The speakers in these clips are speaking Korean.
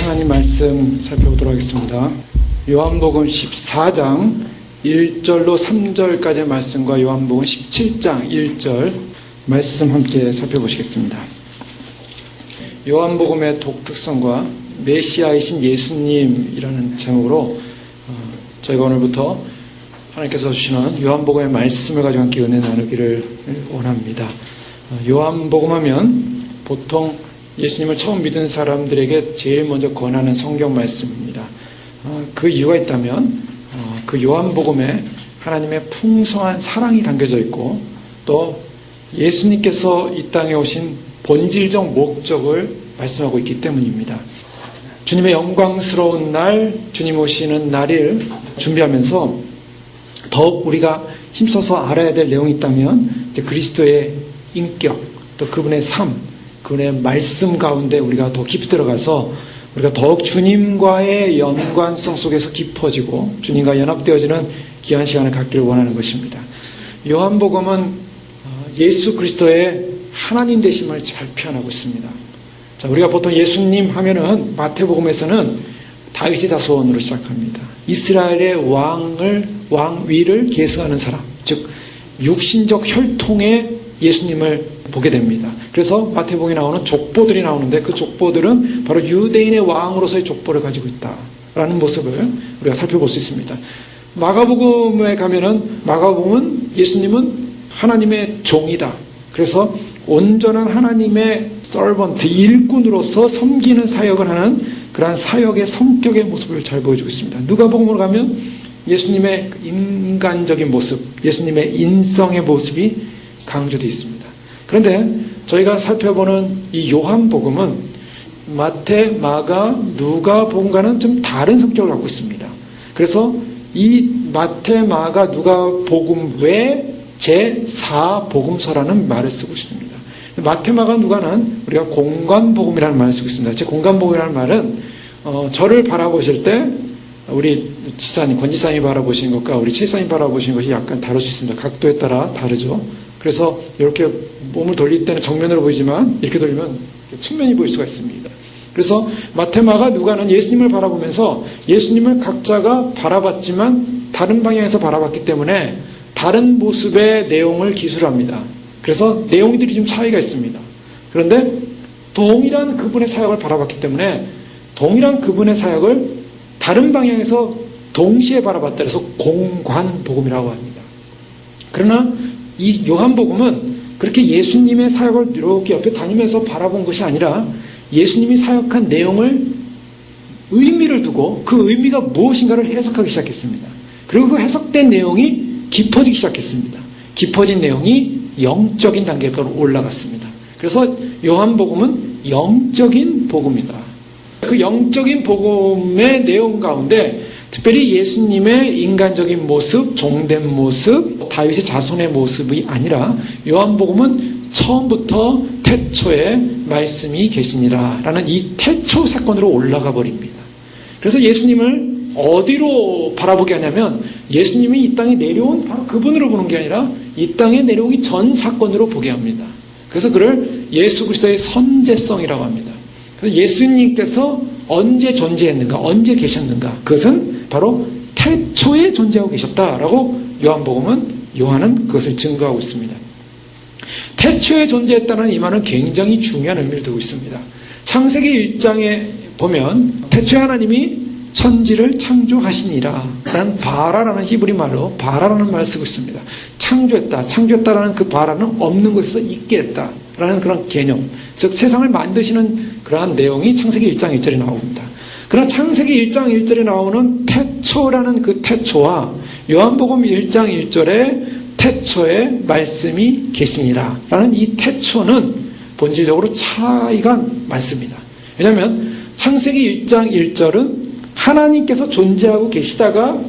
하나님 말씀 살펴보도록 하겠습니다. 요한복음 14장 1절로 3절까지의 말씀과 요한복음 17장 1절 말씀 함께 살펴보시겠습니다. 요한복음의 독특성과 메시아이신 예수님이라는 제목으로 저희가 오늘부터 하나님께서 주시는 요한복음의 말씀을 가지고 함께 은혜 나누기를 원합니다. 요한복음 하면 보통 예수님을 처음 믿은 사람들에게 제일 먼저 권하는 성경 말씀입니다. 그 이유가 있다면 그 요한복음에 하나님의 풍성한 사랑이 담겨져 있고 또 예수님께서 이 땅에 오신 본질적 목적을 말씀하고 있기 때문입니다. 주님의 영광스러운 날, 주님 오시는 날을 준비하면서 더욱 우리가 힘써서 알아야 될 내용이 있다면 이제 그리스도의 인격, 또 그분의 삶, 그분의 말씀 가운데 우리가 더 깊이 들어가서 우리가 더욱 주님과의 연관성 속에서 깊어지고 주님과 연합되어지는 귀한 시간을 갖기를 원하는 것입니다. 요한복음은 예수 그리스도의 하나님 되심을 잘 표현하고 있습니다. 자, 우리가 보통 예수님 하면은 마태복음에서는 다윗의 자손으로 시작합니다. 이스라엘의 왕위를 계승하는 사람, 즉 육신적 혈통의 예수님을 보게 됩니다. 그래서 마태복음에 나오는 족보들이 나오는데 그 족보들은 바로 유대인의 왕으로서의 족보를 가지고 있다라는 모습을 우리가 살펴볼 수 있습니다. 마가복음에 가면은 마가복음은 예수님은 하나님의 종이다. 그래서 온전한 하나님의 서번트, 일꾼으로서 섬기는 사역을 하는 그러한 사역의 성격의 모습을 잘 보여주고 있습니다. 누가복음으로 가면 예수님의 인간적인 모습, 예수님의 인성의 모습이 강조되어 있습니다. 그런데 저희가 살펴보는 이 요한복음은 마태, 마가, 누가복음과는 좀 다른 성격을 갖고 있습니다. 그래서 이 마태, 마가, 누가복음 외 제4복음서라는 말을 쓰고 있습니다. 마태, 마가, 누가는 우리가 공관복음이라는 말을 쓰고 있습니다. 제 공관복음이라는 말은 저를 바라보실 때 우리 지사님, 권지사님이 바라보시는 것과 우리 최사님이 바라보시는 것이 약간 다를 수 있습니다. 각도에 따라 다르죠. 그래서 이렇게 몸을 돌릴 때는 정면으로 보이지만 이렇게 돌리면 측면이 보일 수가 있습니다. 그래서 마태, 마가, 누가는 예수님을 바라보면서 예수님을 각자가 바라봤지만 다른 방향에서 바라봤기 때문에 다른 모습의 내용을 기술합니다. 그래서 내용들이 좀 차이가 있습니다. 그런데 동일한 그분의 사역을 바라봤기 때문에 동일한 그분의 사역을 다른 방향에서 동시에 바라봤다 해서 공관복음이라고 합니다. 그러나 이 요한복음은 그렇게 예수님의 사역을 이렇게 옆에 다니면서 바라본 것이 아니라 예수님이 사역한 내용을 의미를 두고 그 의미가 무엇인가를 해석하기 시작했습니다. 그리고 그 해석된 내용이 깊어지기 시작했습니다. 깊어진 내용이 영적인 단계로 올라갔습니다. 그래서 요한복음은 영적인 복음이다. 그 영적인 복음의 내용 가운데 특별히 예수님의 인간적인 모습, 종된 모습, 다윗의 자손의 모습이 아니라 요한복음은 처음부터 태초에 말씀이 계시니라 라는 이 태초 사건으로 올라가 버립니다. 그래서 예수님을 어디로 바라보게 하냐면 예수님이 이 땅에 내려온 바로 그분으로 보는 게 아니라 이 땅에 내려오기 전 사건으로 보게 합니다. 그래서 그를 예수 그리스도의 선제성이라고 합니다. 그래서 예수님께서 언제 존재했는가, 언제 계셨는가, 그것은 바로 태초에 존재하고 계셨다라고 요한은 그것을 증거하고 있습니다. 태초에 존재했다는 이 말은 굉장히 중요한 의미를 두고 있습니다. 창세기 1장에 보면 태초에 하나님이 천지를 창조하시니라 라는 바라라는 히브리 말로 바라라는 말을 쓰고 있습니다. 창조했다라는 그 바라는 없는 곳에서 있게 했다라는 그런 개념, 즉 세상을 만드시는 그러한 내용이 창세기 1장 1절에 나옵니다. 그러나 창세기 1장 1절에 나오는 태초라는 그 태초와 요한복음 1장 1절에 태초에 말씀이 계시니라 라는 이 태초는 본질적으로 차이가 많습니다. 왜냐하면 창세기 1장 1절은 하나님께서 존재하고 계시다가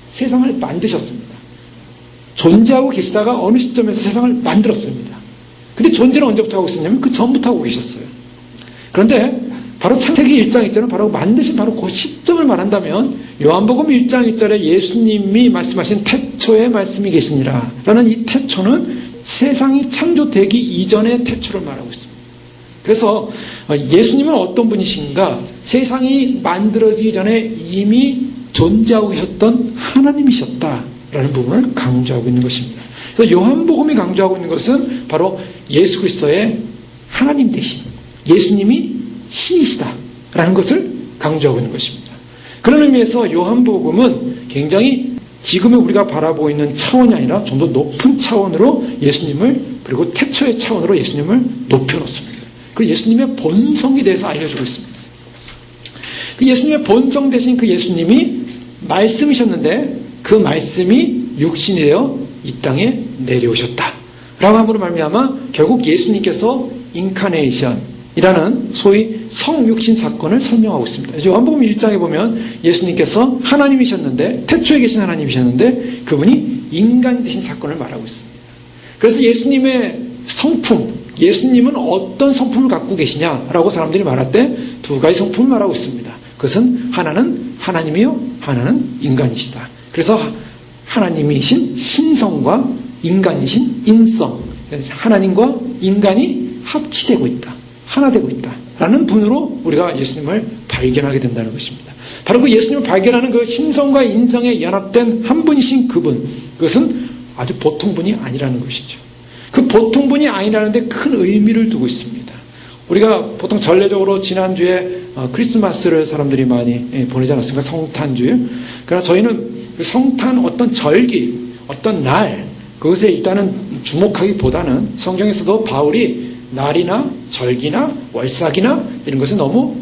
세상을 만드셨습니다. 존재하고 계시다가 어느 시점에서 세상을 만들었습니다. 근데 존재는 언제부터 하고 있었냐면 그 전부터 하고 계셨어요. 그런데 바로 창세기 1장 1절은 바로 만드신 바로 그 시점을 말한다면 요한복음 1장 1절에 예수님이 말씀하신 태초에 말씀이 계시니라 라는 이 태초는 세상이 창조되기 이전의 태초를 말하고 있습니다. 그래서 예수님은 어떤 분이신가? 세상이 만들어지기 전에 이미 존재하고 계셨던 하나님이셨다라는 부분을 강조하고 있는 것입니다. 그래서 요한복음이 강조하고 있는 것은 바로 예수 그리스도의 하나님 되심, 예수님이 신이시다라는 것을 강조하고 있는 것입니다. 그런 의미에서 요한복음은 굉장히 지금의 우리가 바라보고 있는 차원이 아니라 좀 더 높은 차원으로 예수님을, 그리고 태초의 차원으로 예수님을 높여놓습니다. 그 예수님의 본성에 대해서 알려주고 있습니다. 그 예수님의 본성 대신 그 예수님이 말씀이셨는데 그 말씀이 육신이 되어 이 땅에 내려오셨다 라고 함으로 말미암아 결국 예수님께서 인카네이션이라는 소위 성육신 사건을 설명하고 있습니다. 요한복음 1장에 보면 예수님께서 하나님이셨는데, 태초에 계신 하나님이셨는데 그분이 인간이 되신 사건을 말하고 있습니다. 그래서 예수님의 성품, 예수님은 어떤 성품을 갖고 계시냐라고 사람들이 말할 때 두 가지 성품을 말하고 있습니다. 그것은 하나는 하나님이요, 하나는 인간이시다. 그래서 하나님이신 신성과 인간이신 인성, 하나님과 인간이 합치되고 있다, 하나 되고 있다 라는 분으로 우리가 예수님을 발견하게 된다는 것입니다. 바로 그 예수님을 발견하는 그 신성과 인성에 연합된 한 분이신 그분, 그것은 아주 보통 분이 아니라는 것이죠. 그 보통 분이 아니라는 데 큰 의미를 두고 있습니다. 우리가 보통 전례적으로 지난주에 크리스마스를 사람들이 많이 보내지 않았습니까? 성탄주일. 그러나 저희는 그 성탄 어떤 절기, 어떤 날, 그것에 일단은 주목하기보다는 성경에서도 바울이 날이나 절기나 월삭이나 이런 것에 너무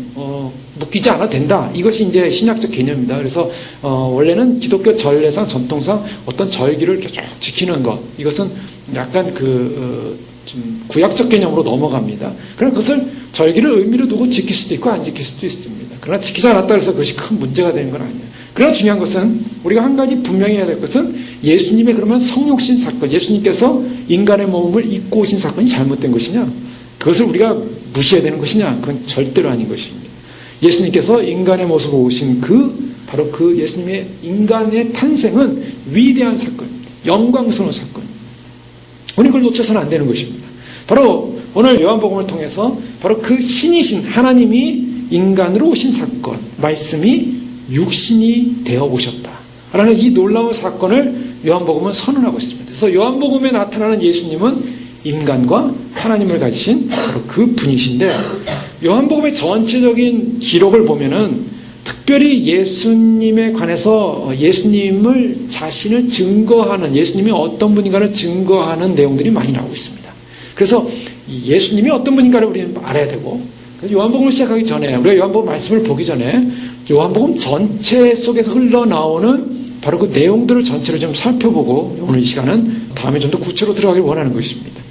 묶이지 않아도 된다. 이것이 이제 신약적 개념입니다. 그래서 원래는 기독교 전례상 전통상 어떤 절기를 이렇게 쭉 지키는 것, 이것은 약간 좀 구약적 개념으로 넘어갑니다. 그러나 그것을 절기를 의미로 두고 지킬 수도 있고 안 지킬 수도 있습니다. 그러나 지키지 않았다 해서 그것이 큰 문제가 되는 건 아니에요. 그러나 중요한 것은 우리가 한 가지 분명히 해야 될 것은 예수님의 그러면 성육신 사건, 예수님께서 인간의 몸을 입고 오신 사건이 잘못된 것이냐, 그것을 우리가 무시해야 되는 것이냐, 그건 절대로 아닌 것입니다. 예수님께서 인간의 모습으로 오신 바로 그 예수님의 인간의 탄생은 위대한 사건입니다. 영광스러운 사건. 우리 그걸 놓쳐서는 안 되는 것입니다. 바로 오늘 요한복음을 통해서 바로 그 신이신 하나님이 인간으로 오신 사건, 말씀이 육신이 되어 오셨다라는 이 놀라운 사건을 요한복음은 선언하고 있습니다. 그래서 요한복음에 나타나는 예수님은 인간과 하나님을 가지신 바로 그 분이신데, 요한복음의 전체적인 기록을 보면은 특별히 예수님에 관해서 예수님을 자신을 증거하는, 예수님이 어떤 분인가를 증거하는 내용들이 많이 나오고 있습니다. 그래서 예수님이 어떤 분인가를 우리는 알아야 되고, 요한복음을 시작하기 전에, 우리가 요한복음 말씀을 보기 전에 요한복음 전체 속에서 흘러나오는 바로 그 내용들을 전체로 좀 살펴보고 오늘 이 시간은 다음에 좀 더 구체로 들어가길 원하는 것입니다.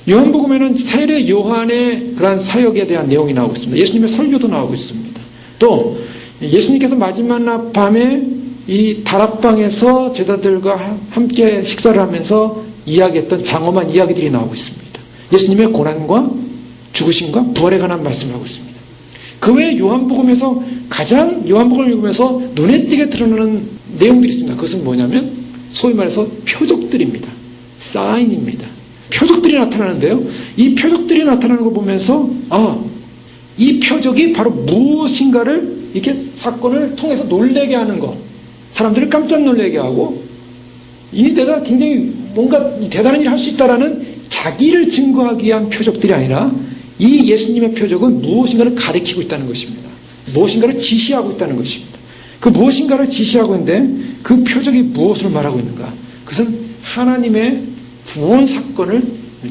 요한복음에는 세례 요한의 그러한 사역에 대한 내용이 나오고 있습니다. 예수님의 설교도 나오고 있습니다. 또 예수님께서 마지막 밤에 이 다락방에서 제자들과 함께 식사를 하면서 이야기했던 장엄한 이야기들이 나오고 있습니다. 예수님의 고난과 죽으심과 부활에 관한 말씀을 하고 있습니다. 그 외에 요한복음에서 가장 요한복음을 읽으면서 눈에 띄게 드러나는 내용들이 있습니다. 그것은 뭐냐면 소위 말해서 표적들입니다. 사인입니다. 표적들이 나타나는데요. 이 표적들이 나타나는 걸 보면서 이 표적이 바로 무엇인가를 이렇게 사건을 통해서 놀래게 하는 것, 사람들을 깜짝 놀래게 하고 내가 굉장히 뭔가 대단한 일을 할 수 있다라는 자기를 증거하기 위한 표적들이 아니라 이 예수님의 표적은 무엇인가를 가리키고 있다는 것입니다. 무엇인가를 지시하고 있다는 것입니다. 그 무엇인가를 지시하고 있는데 그 표적이 무엇을 말하고 있는가? 그것은 하나님의 구원 사건을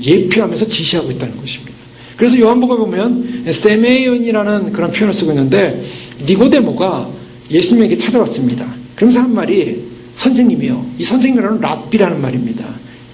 예표하면서 지시하고 있다는 것입니다. 그래서 요한복음에 보면 세메이온이라는 그런 표현을 쓰고 있는데, 니고데모가 예수님에게 찾아왔습니다. 그러면서 한 말이 선생님이요. 이 선생님이라는 랍비라는 말입니다.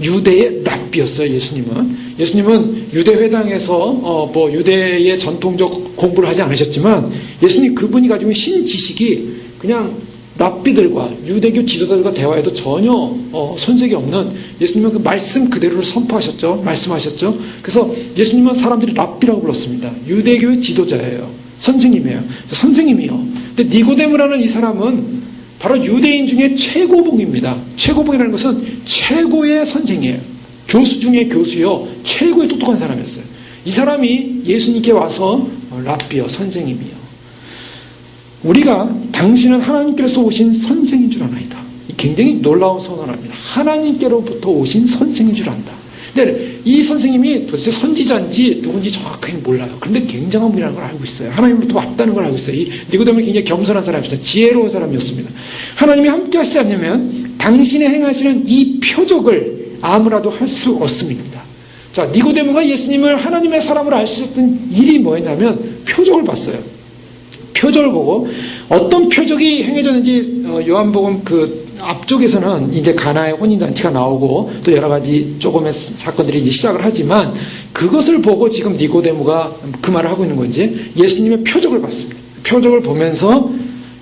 유대의 랍비였어요. 예수님은 유대 회당에서 유대의 전통적 공부를 하지 않으셨지만 예수님 그분이 가지고 있는 신지식이 그냥 랍비들과 유대교 지도자들과 대화해도 전혀 손색이 없는, 예수님은 그 말씀 그대로를 선포하셨죠. 말씀하셨죠. 그래서 예수님은 사람들이 랍비라고 불렀습니다. 유대교의 지도자예요. 선생님이에요. 선생님이요. 근데 니고데모라는 이 사람은 바로 유대인 중에 최고봉입니다. 최고봉이라는 것은 최고의 선생이에요. 교수 중에 교수요. 최고의 똑똑한 사람이었어요. 이 사람이 예수님께 와서 랍비여, 선생님이요. 우리가 당신은 하나님께로서 오신 선생인 줄 아나이다. 굉장히 놀라운 선언합니다. 하나님께로부터 오신 선생인 줄 안다. 근데 이 선생님이 도대체 선지자인지 누군지 정확하게 몰라요. 그런데 굉장한 분이라는 걸 알고 있어요. 하나님으로부터 왔다는 걸 알고 있어요. 이 니고데모는 굉장히 겸손한 사람이었어요. 지혜로운 사람이었습니다. 하나님이 함께 하시지 않으면 당신의 행하시는 이 표적을 아무라도 할 수 없습니다. 자, 니고데모가 예수님을 하나님의 사람으로 알 수 있었던 일이 뭐였냐면 표적을 봤어요. 표적을 보고 어떤 표적이 행해졌는지 요한복음 그 앞쪽에서는 이제 가나의 혼인잔치가 나오고 또 여러 가지 조금의 사건들이 이제 시작을 하지만 그것을 보고 지금 니고데모가 그 말을 하고 있는 건지 예수님의 표적을 봤습니다. 표적을 보면서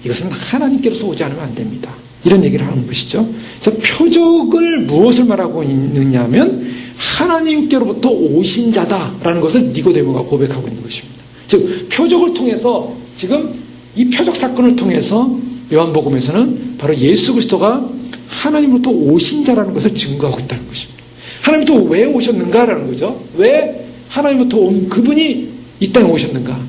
이것은 하나님께로서 오지 않으면 안 됩니다. 이런 얘기를 하는 것이죠. 그래서 표적을 무엇을 말하고 있느냐면 하나님께로부터 오신 자다라는 것을 니고데모가 고백하고 있는 것입니다. 즉 표적을 통해서 지금 이 표적 사건을 통해서 요한복음에서는 바로 예수 그리스도가 하나님으로부터 오신 자라는 것을 증거하고 있다는 것입니다. 하나님부터 왜 오셨는가라는 거죠. 왜 하나님부터 온 그분이 이 땅에 오셨는가.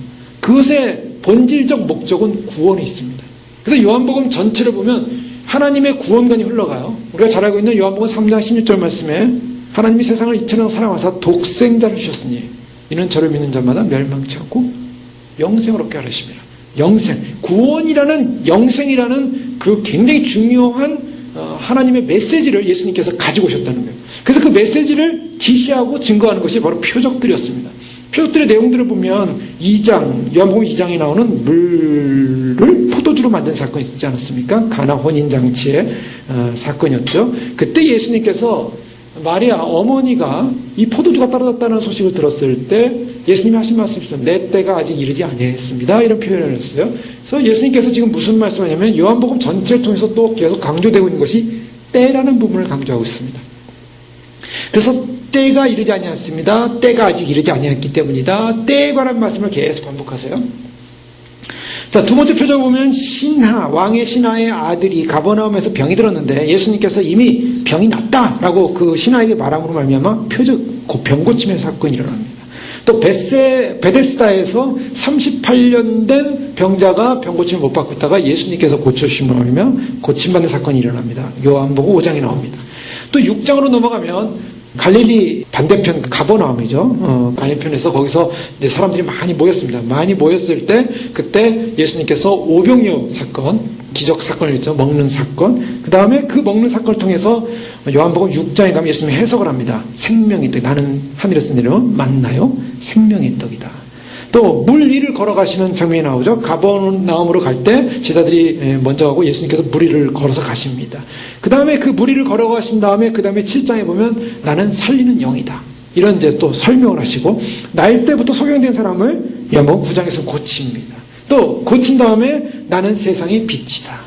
그것의 본질적 목적은 구원이 있습니다. 그래서 요한복음 전체를 보면 하나님의 구원관이 흘러가요. 우리가 잘 알고 있는 요한복음 3장 16절 말씀에 하나님이 세상을 이처럼 사랑하사 독생자를 주셨으니 이는 저를 믿는 자마다 멸망치 않고 영생을 얻게 하시리라. 영생, 구원이라는 영생이라는 그 굉장히 중요한 하나님의 메시지를 예수님께서 가지고 오셨다는 거예요. 그래서 그 메시지를 지시하고 증거하는 것이 바로 표적들이었습니다. 표적들의 내용들을 보면 2장, 요한복음 2장에 나오는 물을 포도주로 만든 사건이 있지 않았습니까? 가나 혼인잔치의 사건이었죠. 그때 예수님께서 마리아 어머니가 이 포도주가 떨어졌다는 소식을 들었을 때 예수님이 하신 말씀이 있어요. 내 때가 아직 이르지 아니했습니다. 이런 표현을 했어요. 그래서 예수님께서 지금 무슨 말씀하냐면 요한복음 전체를 통해서 또 계속 강조되고 있는 것이 때라는 부분을 강조하고 있습니다. 그래서 때가 이르지 아니했습니다. 때가 아직 이르지 아니했기 때문이다. 때에 관한 말씀을 계속 반복하세요. 자, 두 번째 표적을 보면 신하, 왕의 신하의 아들이 가버나움에서 병이 들었는데 예수님께서 이미 병이 났다라고 그 신하에게 말함으로 말미암아 표적, 병 고침의 사건이 일어납니다. 또 베데스다에서 38년 된 병자가 병 고침을 못 받고 있다가 예수님께서 고쳐주심으로 말미암아 고침받는 사건이 일어납니다. 요한복음 5장에 나옵니다. 또 6장으로 넘어가면 갈릴리 반대편 가버나움이죠. 반대편에서 거기서 이제 사람들이 많이 모였습니다. 많이 모였을 때 그때 예수님께서 오병이어 사건, 기적 사건을 했죠. 먹는 사건. 그 다음에 그 먹는 사건을 통해서 요한복음 6장에 가면 예수님이 해석을 합니다. 생명의 떡. 나는 하늘에서 내려온 만나요. 생명의 떡이다. 또 물 위를 걸어가시는 장면이 나오죠. 가버나움으로 갈 때 제자들이 먼저 가고 예수님께서 물 위를 걸어서 가십니다. 그 다음에 그 물 위를 걸어가신 다음에 그 다음에 7장에 보면 나는 살리는 영이다. 이런 이제 또 설명을 하시고 날 때부터 소경된 사람을 요한복음 9장에서 고칩니다. 또 고친 다음에 나는 세상의 빛이다.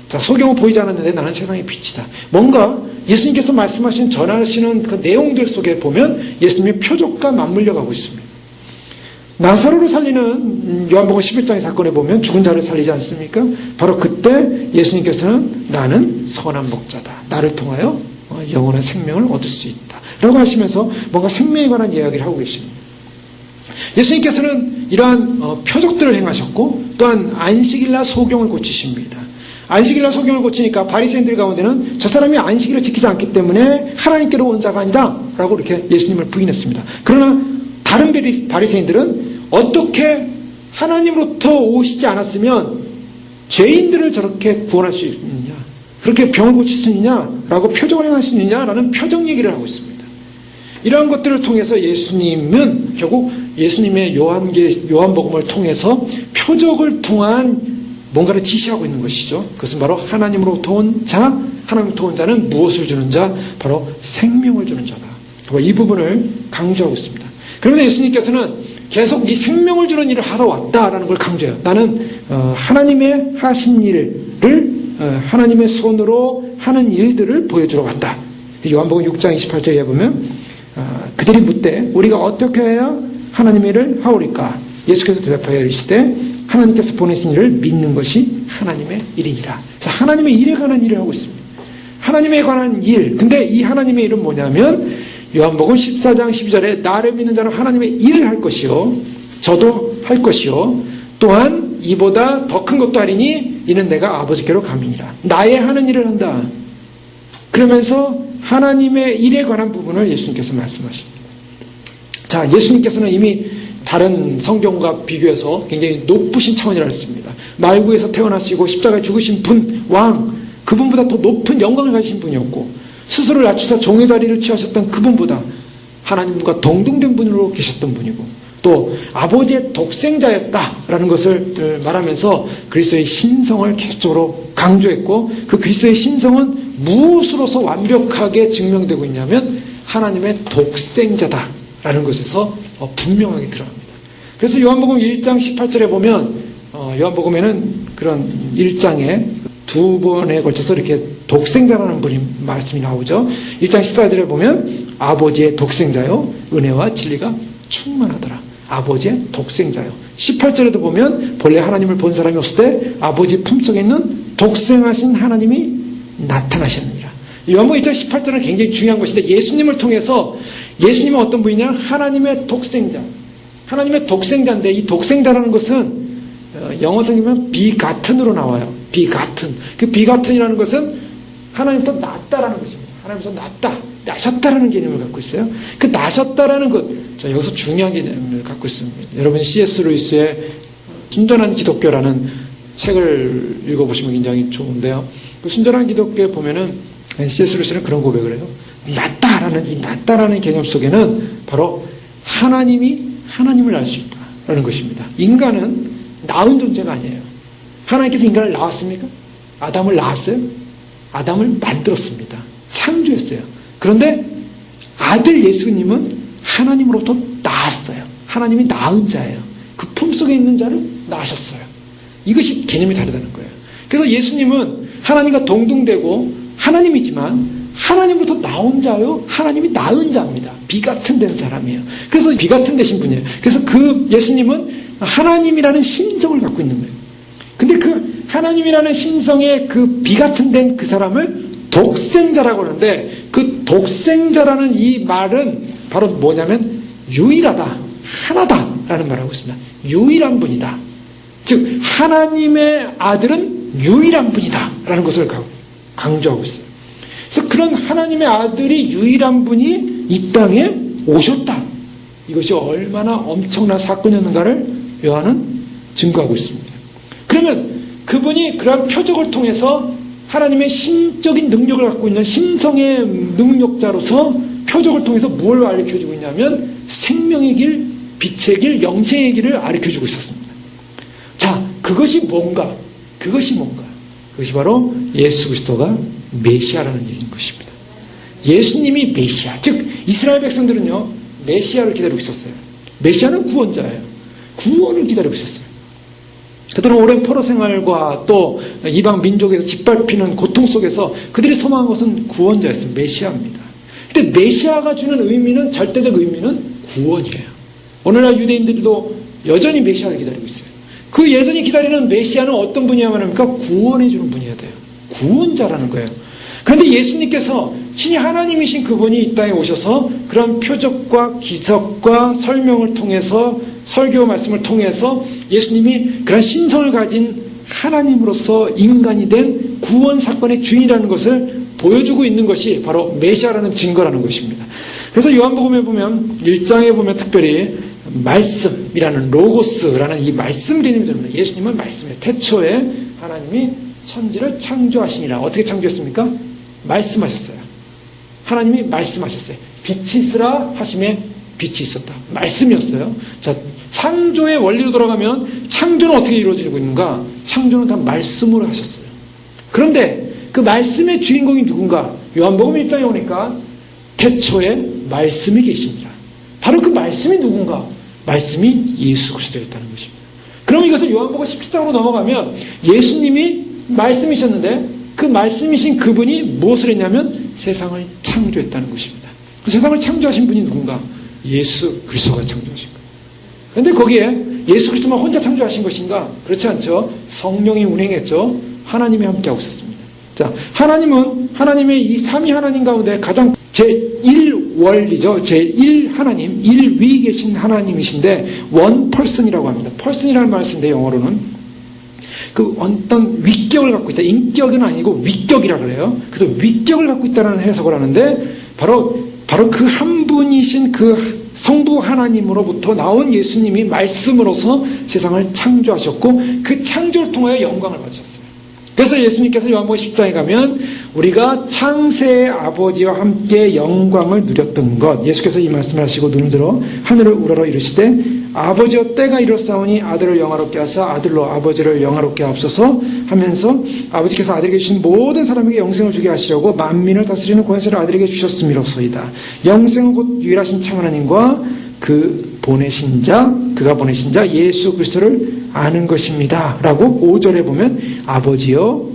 자, 소경은 보이지 않았는데 나는 세상의 빛이다. 뭔가 예수님께서 말씀하신 전하시는 그 내용들 속에 보면 예수님의 표적과 맞물려 가고 있습니다. 나사로를 살리는 요한복음 11장의 사건에 보면 죽은 자를 살리지 않습니까? 바로 그때 예수님께서는 나는 선한 목자다. 나를 통하여 영원한 생명을 얻을 수 있다. 라고 하시면서 뭔가 생명에 관한 이야기를 하고 계십니다. 예수님께서는 이러한 표적들을 행하셨고 또한 안식일날 소경을 고치십니다. 안식일날 소경을 고치니까 바리새인들 가운데는 저 사람이 안식일을 지키지 않기 때문에 하나님께로 온 자가 아니다 라고 이렇게 예수님을 부인했습니다. 그러나 다른 바리새인들은 어떻게 하나님으로부터 오시지 않았으면 죄인들을 저렇게 구원할 수 있느냐, 그렇게 병을 고칠 수 있느냐라고 표적을 행할 수 있느냐라는 표적 얘기를 하고 있습니다. 이러한 것들을 통해서 예수님은 결국 예수님의 요한복음을 통해서 표적을 통한 뭔가를 지시하고 있는 것이죠. 그것은 바로 하나님으로부터 온 자, 하나님으로부터 온 자는 무엇을 주는 자? 바로 생명을 주는 자다. 이 부분을 강조하고 있습니다. 그런데 예수님께서는 계속 이 생명을 주는 일을 하러 왔다라는 걸 강조해요. 나는 하나님의 하신 일을 하나님의 손으로 하는 일들을 보여주러 왔다. 요한복음 6장 28절에 보면 그들이 묻되 우리가 어떻게 해야 하나님의 일을 하오리까? 예수께서 대답하여 이르시되 하나님께서 보내신 일을 믿는 것이 하나님의 일이니라. 자, 하나님의 일에 관한 일을 하고 있습니다. 하나님에 관한 일. 근데 이 하나님의 일은 뭐냐면 요한복음 14장 12절에 나를 믿는 자는 하나님의 일을 할 것이요 저도 할 것이요 또한 이보다 더 큰 것도 하리니 이는 내가 아버지께로 감이니라. 나의 하는 일을 한다. 그러면서 하나님의 일에 관한 부분을 예수님께서 말씀하십니다. 자, 예수님께서는 이미 다른 성경과 비교해서 굉장히 높으신 차원이라 했습니다. 말구에서 태어나시고 십자가에 죽으신 분, 왕, 그분보다 더 높은 영광을 가지신 분이었고 스스로를 낮추사 종의 자리를 취하셨던 그분보다 하나님과 동등된 분으로 계셨던 분이고 또 아버지의 독생자였다라는 것을 말하면서 그리스도의 신성을 계속적으로 강조했고 그 그리스도의 신성은 무엇으로서 완벽하게 증명되고 있냐면 하나님의 독생자다라는 것에서 분명하게 드러납니다. 그래서 요한복음 1장 18절에 보면 요한복음에는 그런 1장에 두 번에 걸쳐서 이렇게 독생자라는 분이 말씀이 나오죠. 1장 14절에 보면 아버지의 독생자요 은혜와 진리가 충만하더라. 아버지의 독생자요. 18절에도 보면 본래 하나님을 본 사람이 없을 때 아버지 품속에 있는 독생하신 하나님이 나타나셨느니라. 요한복음 1장 18절은 굉장히 중요한 것인데 예수님을 통해서 예수님은 어떤 분이냐? 하나님의 독생자. 하나님의 독생자인데 이 독생자라는 것은 영어 성경은 비가튼으로 나와요. 비가튼. 그 비가튼이라는 것은 하나님부터 낫다라는 것입니다. 하나님부터 낫다, 나셨다라는 개념을 갖고 있어요. 그 나셨다라는 것, 자, 여기서 중요한 개념을 갖고 있습니다. 여러분 C.S. 루이스의 순전한 기독교라는 책을 읽어보시면 굉장히 좋은데요. 그 순전한 기독교에 보면은 C.S. 루이스는 그런 고백을 해요. 낫다라는 개념 속에는 바로 하나님이 하나님을 알 수 있다라는 것입니다. 인간은 낳은 존재가 아니에요. 하나님께서 인간을 낳았습니까? 아담을 낳았어요? 아담을 만들었습니다. 창조했어요. 그런데 아들 예수님은 하나님으로부터 낳았어요. 하나님이 낳은 자예요. 그 품속에 있는 자를 낳으셨어요. 이것이 개념이 다르다는 거예요. 그래서 예수님은 하나님과 동등되고 하나님이지만 하나님으로부터 나온 자요, 하나님이 낳은 자입니다. 비가튼 된 사람이에요. 그래서 비가튼 되신 분이에요. 그래서 그 예수님은 하나님이라는 신성을 갖고 있는 거예요. 근데 그 하나님이라는 신성의 그 비가튼 된 그 사람을 독생자라고 하는데 그 독생자라는 이 말은 바로 뭐냐면 유일하다, 하나다라는 말을 하고 있습니다. 유일한 분이다. 즉 하나님의 아들은 유일한 분이다 라는 것을 강조하고 있어요. 그래서 그런 하나님의 아들이 유일한 분이 이 땅에 오셨다. 이것이 얼마나 엄청난 사건이었는가를 요한은 증거하고 있습니다. 그러면 그분이 그러한 표적을 통해서 하나님의 신적인 능력을 갖고 있는 신성의 능력자로서 표적을 통해서 뭘 알려주고 있냐면 생명의 길, 빛의 길, 영생의 길을 알려주고 있었습니다. 자, 그것이 뭔가? 그것이 바로 예수 그리스도가 메시아라는 얘기인 것입니다. 예수님이 메시아, 즉 이스라엘 백성들은요 메시아를 기다리고 있었어요. 메시아는 구원자예요. 구원을 기다리고 있었어요. 그들은 오랜 포로 생활과 또 이방 민족에서 짓밟히는 고통 속에서 그들이 소망한 것은 구원자였습니다. 메시아입니다. 근데 메시아가 주는 의미는, 절대적 의미는 구원이에요. 오늘날 유대인들도 여전히 메시아를 기다리고 있어요. 그 여전히 기다리는 메시아는 어떤 분이야만 합니까? 구원해 주는 분이어야 돼요. 구원자라는 거예요. 그런데 예수님께서 친히 하나님이신 그분이 이 땅에 오셔서 그런 표적과 기적과 설명을 통해서 설교 말씀을 통해서 예수님이 그런 신성을 가진 하나님으로서 인간이 된 구원 사건의 주인이라는 것을 보여주고 있는 것이 바로 메시아라는 증거라는 것입니다. 그래서 요한복음에 보면 1장에 보면 특별히 말씀이라는 로고스라는 이 말씀 개념이 됩니다. 예수님은 말씀이에요. 태초에 하나님이 천지를 창조하시니라. 어떻게 창조했습니까? 말씀하셨어요. 하나님이 말씀하셨어요. 빛이 있으라 하심에 빛이 있었다. 말씀이었어요. 자, 창조의 원리로 돌아가면 창조는 어떻게 이루어지고 있는가? 창조는 다 말씀으로 하셨어요. 그런데 그 말씀의 주인공이 누군가? 요한복음 1장에 오니까 태초에 말씀이 계시니라. 바로 그 말씀이 누군가? 말씀이 예수 그리스도였다는 것입니다. 그럼 이것을 요한복음 17장으로 넘어가면 예수님이 말씀이셨는데 그 말씀이신 그분이 무엇을 했냐면 세상을 창조했다는 것입니다. 그 세상을 창조하신 분이 누군가? 예수 그리스도가 창조하신 거예요. 그런데 거기에 예수 그리스도만 혼자 창조하신 것인가? 그렇지 않죠. 성령이 운행했죠. 하나님이 함께하고 있었습니다. 자, 하나님은 하나님의 이 삼위 하나님 가운데 가장 제1원리죠. 제1 하나님, 1위 계신 하나님이신데 원 펄슨이라고 합니다. 펄슨이라는 말을 쓰는데 영어로는 그 어떤 위격을 갖고 있다. 인격은 아니고 위격이라 그래요. 그래서 위격을 갖고 있다는 해석을 하는데 바로 그 한 분이신 그 성부 하나님으로부터 나온 예수님이 말씀으로서 세상을 창조하셨고 그 창조를 통하여 영광을 받으셨어요. 그래서 예수님께서 요한복음 10장에 가면 우리가 창세의 아버지와 함께 영광을 누렸던 것, 예수께서 이 말씀을 하시고 눈을 들어 하늘을 우러러 이르시되 아버지여 때가 이렇사오니 아들을 영화롭게 하사 아들로 아버지를 영화롭게 하옵소서 하면서 아버지께서 아들에게 주신 모든 사람에게 영생을 주게 하시려고 만민을 다스리는 권세를 아들에게 주셨음이로소이다. 영생은 곧 유일하신 참 하나님과 그가 보내신 자 예수 그리스도를 아는 것입니다. 라고 5절에 보면 아버지여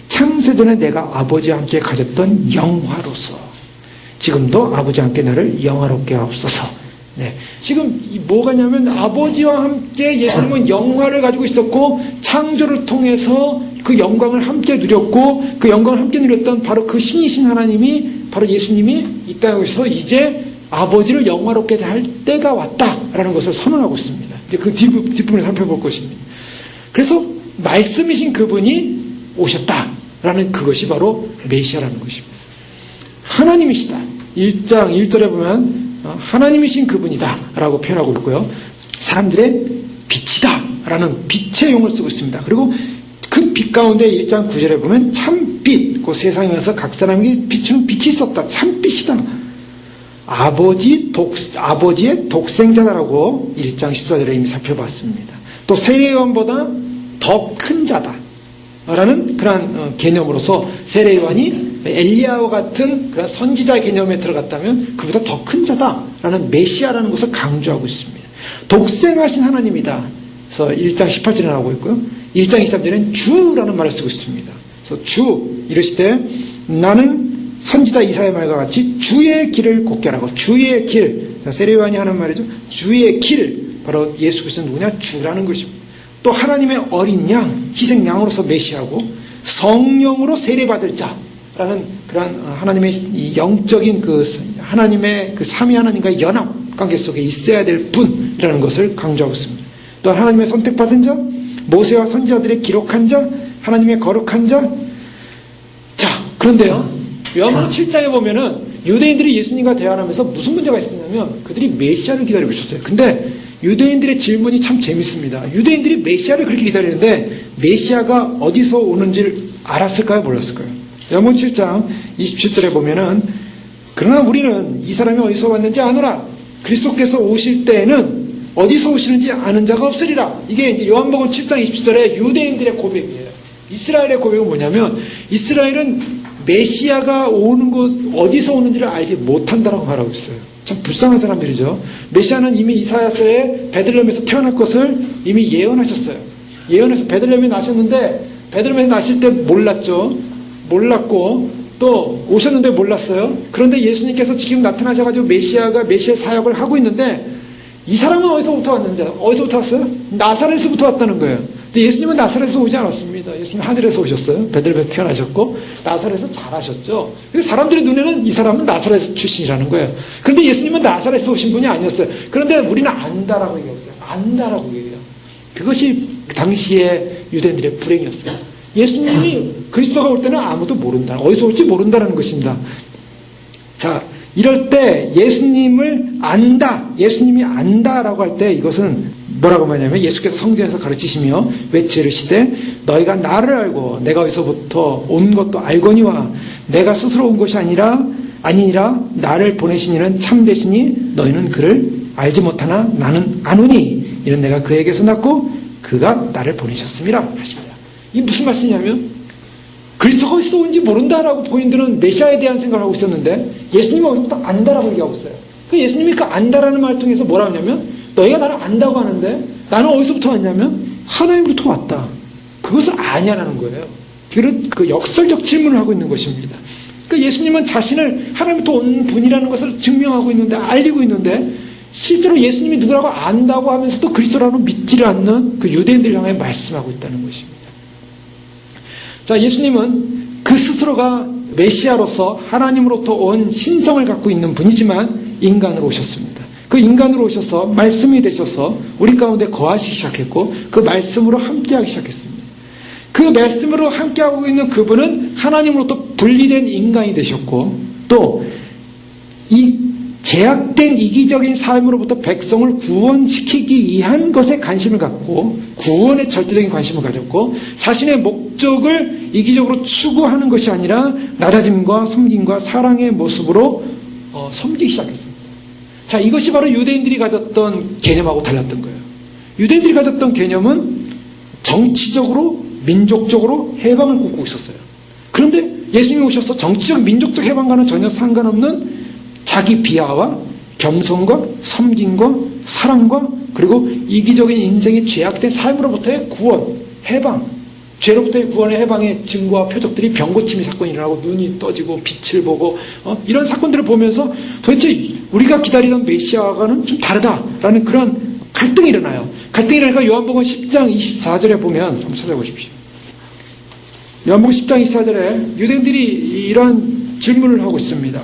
창세전에 내가 아버지와 함께 가졌던 영화로서 지금도 아버지와 함께 나를 영화롭게 하옵소서. 네. 지금 뭐가냐면 아버지와 함께 예수님은 영화를 가지고 있었고 창조를 통해서 그 영광을 함께 누렸고 그 영광을 함께 누렸던 바로 그 신이신 하나님이 바로 예수님이 이 땅에 오셔서 이제 아버지를 영화롭게 할 때가 왔다라는 것을 선언하고 있습니다. 이제 그 뒷부분을 살펴볼 것입니다. 그래서 말씀이신 그분이 오셨다라는 그것이 바로 메시아라는 것입니다. 하나님이시다. 1장 1절에 보면 하나님이신 그분이다 라고 표현하고 있고요. 사람들의 빛이다 라는 빛의 용어를 쓰고 있습니다. 그리고 그 빛 가운데 1장 9절에 보면 참빛, 그 세상에 와서 각 사람에게 비추는 빛이 있었다. 참빛이다. 아버지의 독생자다라고 1장 14절에 이미 살펴봤습니다. 또 세례요한보다 더 큰 자다 라는 그런 개념으로서 세례요한이 엘리야와 같은 그런 선지자 개념에 들어갔다면 그보다 더 큰 자다라는 메시아라는 것을 강조하고 있습니다. 독생하신 하나님이다. 그래서 1장 18절에 나오고 있고요. 1장 23절에는 주라는 말을 쓰고 있습니다. 그래서 주 이르시되 나는 선지자 이사야의 말과 같이 주의 길을 곱게 하라고. 주의 길. 세례요한이 하는 말이죠. 주의 길. 바로 예수 그리스도는 누구냐? 주라는 것입니다. 또 하나님의 어린 양, 희생양으로서 메시아고 성령으로 세례받을 자라는 그런 하나님의 이 영적인 그 하나님의 그 삼위 하나님과의 연합 관계 속에 있어야 될 분이라는 것을 강조하고 있습니다. 또 하나님의 선택받은 자, 모세와 선지자들의 기록한 자, 하나님의 거룩한 자. 자, 그런데요. 요한복음 7장에 보면은 유대인들이 예수님과 대화하면서 무슨 문제가 있었냐면 그들이 메시아를 기다리고 있었어요. 근데 유대인들의 질문이 참 재밌습니다. 유대인들이 메시아를 그렇게 기다리는데 메시아가 어디서 오는지를 알았을까요? 몰랐을까요? 요한복음 7장 27절에 보면은 그러나 우리는 이 사람이 어디서 왔는지 아노라. 그리스도께서 오실 때에는 어디서 오시는지 아는 자가 없으리라. 이게 이제 요한복음 7장 27절에 유대인들의 고백이에요. 이스라엘의 고백은 뭐냐면 이스라엘은 메시아가 오는 곳 어디서 오는지를 알지 못한다라고 말하고 있어요. 참 불쌍한 사람들이죠. 메시아는 이미 이사야서에 베들레헴에서 태어날 것을 이미 예언하셨어요. 예언해서 베들레헴에 나셨는데 베들레헴에 나실 때 몰랐죠. 몰랐고 또 오셨는데 몰랐어요. 그런데 예수님께서 지금 나타나셔가지고 메시아의 사역을 하고 있는데 이 사람은 어디서부터 왔는지 어디서부터 왔어요? 나사렛에서부터 왔다는 거예요. 근데 예수님은 나사렛에서 오지 않았습니다. 예수님 하늘에서 오셨어요. 베들레헴에서 태어나셨고 나사렛에서 자라셨죠. 그래서 사람들의 눈에는 이 사람은 나사렛 출신이라는 거예요. 그런데 예수님은 나사렛에서 오신 분이 아니었어요. 그런데 우리는 안다라고 얘기했어요. 안다라고 얘기해요. 그것이 당시의 유대인들의 불행이었어요. 예수님이 그리스도가 올 때는 아무도 모른다. 어디서 올지 모른다는 것입니다. 자, 이럴 때 예수님을 안다, 예수님이 안다라고 할 때 이것은 뭐라고 말하냐면 예수께서 성전에서 가르치시며 외치시되 너희가 나를 알고 내가 어디서부터 온 것도 알거니와 내가 스스로 온 것이 아니니라 나를 보내신 이는 참되시니 너희는 그를 알지 못하나 나는 아노니 이는 내가 그에게서 났고 그가 나를 보내셨음이라 하십니다. 이게 무슨 말씀이냐면 그리스도가 어디서 온지 모른다라고 본인들은 메시아에 대한 생각을 하고 있었는데 예수님은 어디서부터 안다라고 얘기하고 있어요. 그 예수님이 그 안다라는 말을 통해서 뭐라 하냐면 너희가 나를 안다고 하는데 나는 어디서부터 왔냐면 하나님부터 왔다. 그것을 아냐라는 거예요. 그 역설적 질문을 하고 있는 것입니다. 그러니까 예수님은 자신을 하나님부터 온 분이라는 것을 증명하고 있는데 알리고 있는데 실제로 예수님이 누구라고 안다고 하면서도 그리스도라고 믿지를 않는 그 유대인들 향해 말씀하고 있다는 것입니다. 자, 예수님은 그 스스로가 메시아로서 하나님으로부터 온 신성을 갖고 있는 분이지만 인간으로 오셨습니다. 그 인간으로 오셔서 말씀이 되셔서 우리 가운데 거하시기 시작했고 그 말씀으로 함께하기 시작했습니다. 그 말씀으로 함께하고 있는 그분은 하나님으로부터 분리된 인간이 되셨고 또 이 제약된 이기적인 삶으로부터 백성을 구원시키기 위한 것에 관심을 갖고 구원에 절대적인 관심을 가졌고 자신의 목적을 이기적으로 추구하는 것이 아니라 나다짐과 섬김과 사랑의 모습으로 섬기기 시작했습니다. 자, 이것이 바로 유대인들이 가졌던 개념하고 달랐던 거예요. 유대인들이 가졌던 개념은 정치적으로 민족적으로 해방을 꿈꾸고 있었어요. 그런데 예수님이 오셔서 정치적 민족적 해방과는 전혀 상관없는 자기 비하와 겸손과 섬김과 사랑과 그리고 이기적인 인생의 죄악된 삶으로부터의 구원, 해방, 죄로부터의 구원의 해방의 증거와 표적들이 병고침이 사건이 일어나고 눈이 떠지고 빛을 보고 이런 사건들을 보면서 도대체 우리가 기다리던 메시아와는 좀 다르다라는 그런 갈등이 일어나요. 갈등이 일어나니까 요한복음 10장 24절에 보면 한번 찾아보십시오. 요한복음 10장 24절에 유대인들이 이런 질문을 하고 있습니다.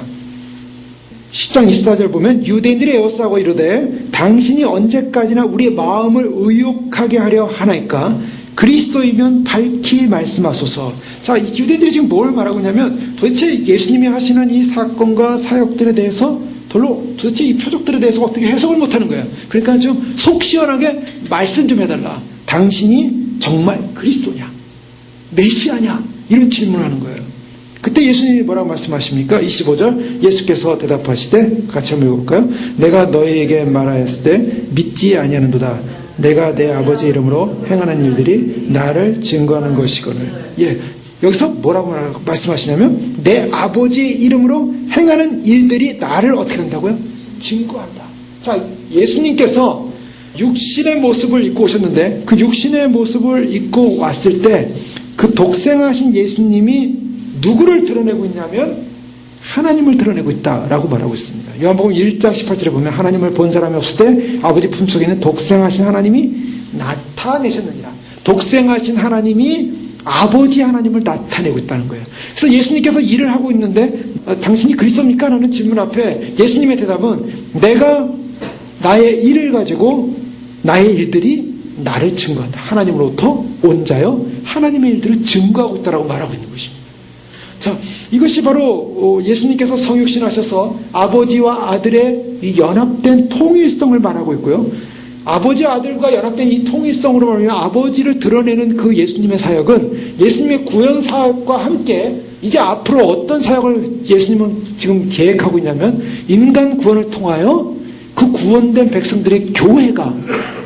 10장 24절 보면 유대인들이 에워싸고 이르되 당신이 언제까지나 우리의 마음을 의욕하게 하려 하나이까 그리스도이면 밝히 말씀하소서. 자, 유대인들이 지금 뭘 말하고 있냐면 도대체 예수님이 하시는 이 사건과 사역들에 대해서 도대체 이 표적들에 대해서 어떻게 해석을 못하는 거예요. 그러니까 좀 속 시원하게 말씀 좀 해달라. 당신이 정말 그리스도냐? 메시아냐? 이런 질문을 하는 거예요. 그때 예수님이 뭐라고 말씀하십니까? 25절 예수께서 대답하시되 같이 한번 읽어볼까요? 내가 너희에게 말하였을 때 믿지 아니하는도다. 내가 내 아버지 이름으로 행하는 일들이 나를 증거하는 것이거늘. 여기서 뭐라고 말씀하시냐면 내 아버지의 이름으로 행하는 일들이 나를 어떻게 한다고요? 증거한다. 자, 예수님께서 육신의 모습을 입고 오셨는데 그 육신의 모습을 입고 왔을 때 그 독생하신 예수님이 누구를 드러내고 있냐면 하나님을 드러내고 있다라고 말하고 있습니다. 요한복음 1장 18절에 보면 하나님을 본 사람이 없을 때 아버지 품속에 있는 독생하신 하나님이 나타내셨느니라. 독생하신 하나님이 아버지 하나님을 나타내고 있다는 거예요. 그래서 예수님께서 일을 하고 있는데 당신이 그리스도입니까? 라는 질문 앞에 예수님의 대답은 내가 나의 일을 가지고 나의 일들이 나를 증거한다. 하나님으로부터 온 자여 하나님의 일들을 증거하고 있다라고 말하고 있는 것입니다. 자, 이것이 바로 예수님께서 성육신하셔서 아버지와 아들의 이 연합된 통일성을 말하고 있고요. 아버지와 아들과 연합된 이 통일성으로 말하면 아버지를 드러내는 그 예수님의 사역은 예수님의 구원 사역과 함께 이제 앞으로 어떤 사역을 예수님은 지금 계획하고 있냐면 인간 구원을 통하여 그 구원된 백성들의 교회가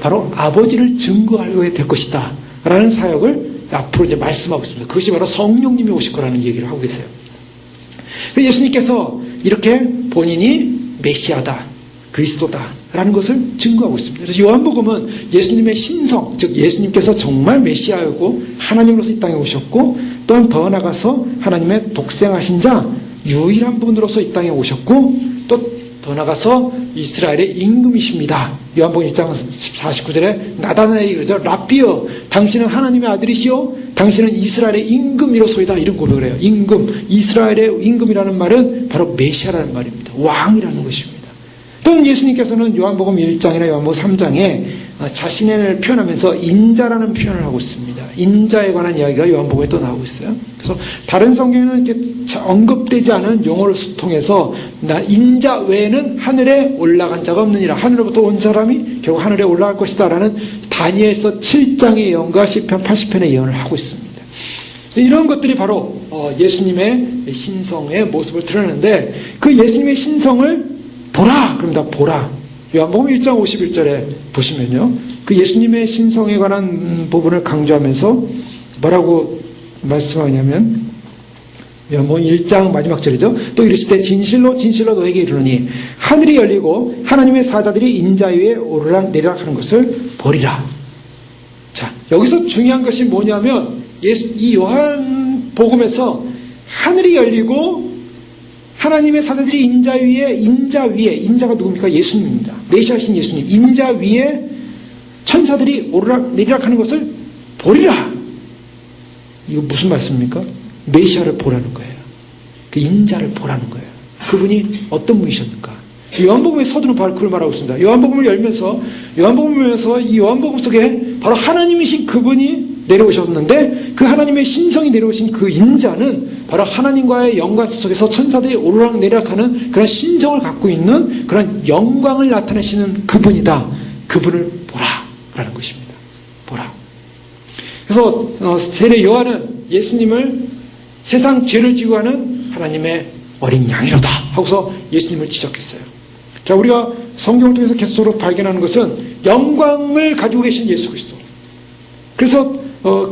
바로 아버지를 증거하게 될 것이다 라는 사역을 앞으로 이제 말씀하고 있습니다. 그것이 바로 성령님이 오실 거라는 얘기를 하고 계세요. 예수님께서 이렇게 본인이 메시아다, 그리스도다 라는 것을 증거하고 있습니다. 그래서 요한복음은 예수님의 신성, 즉 예수님께서 정말 메시아이고 하나님으로서 이 땅에 오셨고 또한 더 나아가서 하나님의 독생하신 자 유일한 분으로서 이 땅에 오셨고 또 더 나아가서 이스라엘의 임금이십니다. 요한복음 1장 49절에 나다나엘이 그러죠. 라삐어, 당신은 하나님의 아들이시오. 당신은 이스라엘의 임금이로소이다. 이런 고백을 해요. 임금, 이스라엘의 임금이라는 말은 바로 메시아라는 말입니다. 왕이라는 것입니다. 또는 예수님께서는 요한복음 1장이나 요한복음 3장에 자신을 표현하면서 인자라는 표현을 하고 있습니다. 인자에 관한 이야기가 요한복음에 또 나오고 있어요. 그래서 다른 성경에는 이렇게 언급되지 않은 용어를 통해서 인자 외에는 하늘에 올라간 자가 없느니라. 하늘로부터 온 사람이 결국 하늘에 올라갈 것이다 라는 다니엘서 7장의 예언과 시편 80편의 예언을 하고 있습니다. 이런 것들이 바로 예수님의 신성의 모습을 드러내는데 그 예수님의 신성을 보라! 그럽니다. 보라. 요한복음 1장 51절에 보시면요. 그 예수님의 신성에 관한 부분을 강조하면서 뭐라고 말씀하냐면 요한복음 1장 마지막 절이죠. 또 이르시되 진실로 진실로 너에게 이르노니 하늘이 열리고 하나님의 사자들이 인자 위에 오르락 내리락 하는 것을 보리라. 자, 여기서 중요한 것이 뭐냐면 이 요한복음에서 하늘이 열리고 하나님의 사자들이 인자 위에 인자가 누굽니까? 예수님입니다. 메시아신 예수님. 인자 위에 천사들이 오르락 내리락 하는 것을 보리라. 이거 무슨 말씀입니까? 메시아를 보라는 거예요. 그 인자를 보라는 거예요. 그분이 어떤 분이셨는가. 요한복음의 서두는 바로 그걸 말하고 있습니다. 요한복음을 열면서 이 요한복음 속에 바로 하나님이신 그분이 내려오셨는데 그 하나님의 신성이 내려오신 그 인자는 바로 하나님과의 영광 속에서 천사들이 오르락 내리락하는 그런 신성을 갖고 있는 그런 영광을 나타내시는 그분이다. 그분을 보라라는 것입니다. 보라. 그래서 세례 요한은 예수님을 세상 죄를 지고 하는 하나님의 어린 양이로다 하고서 예수님을 지적했어요. 자, 우리가 성경을 통해서 계속적으로 발견하는 것은 영광을 가지고 계신 예수 그리스도. 그래서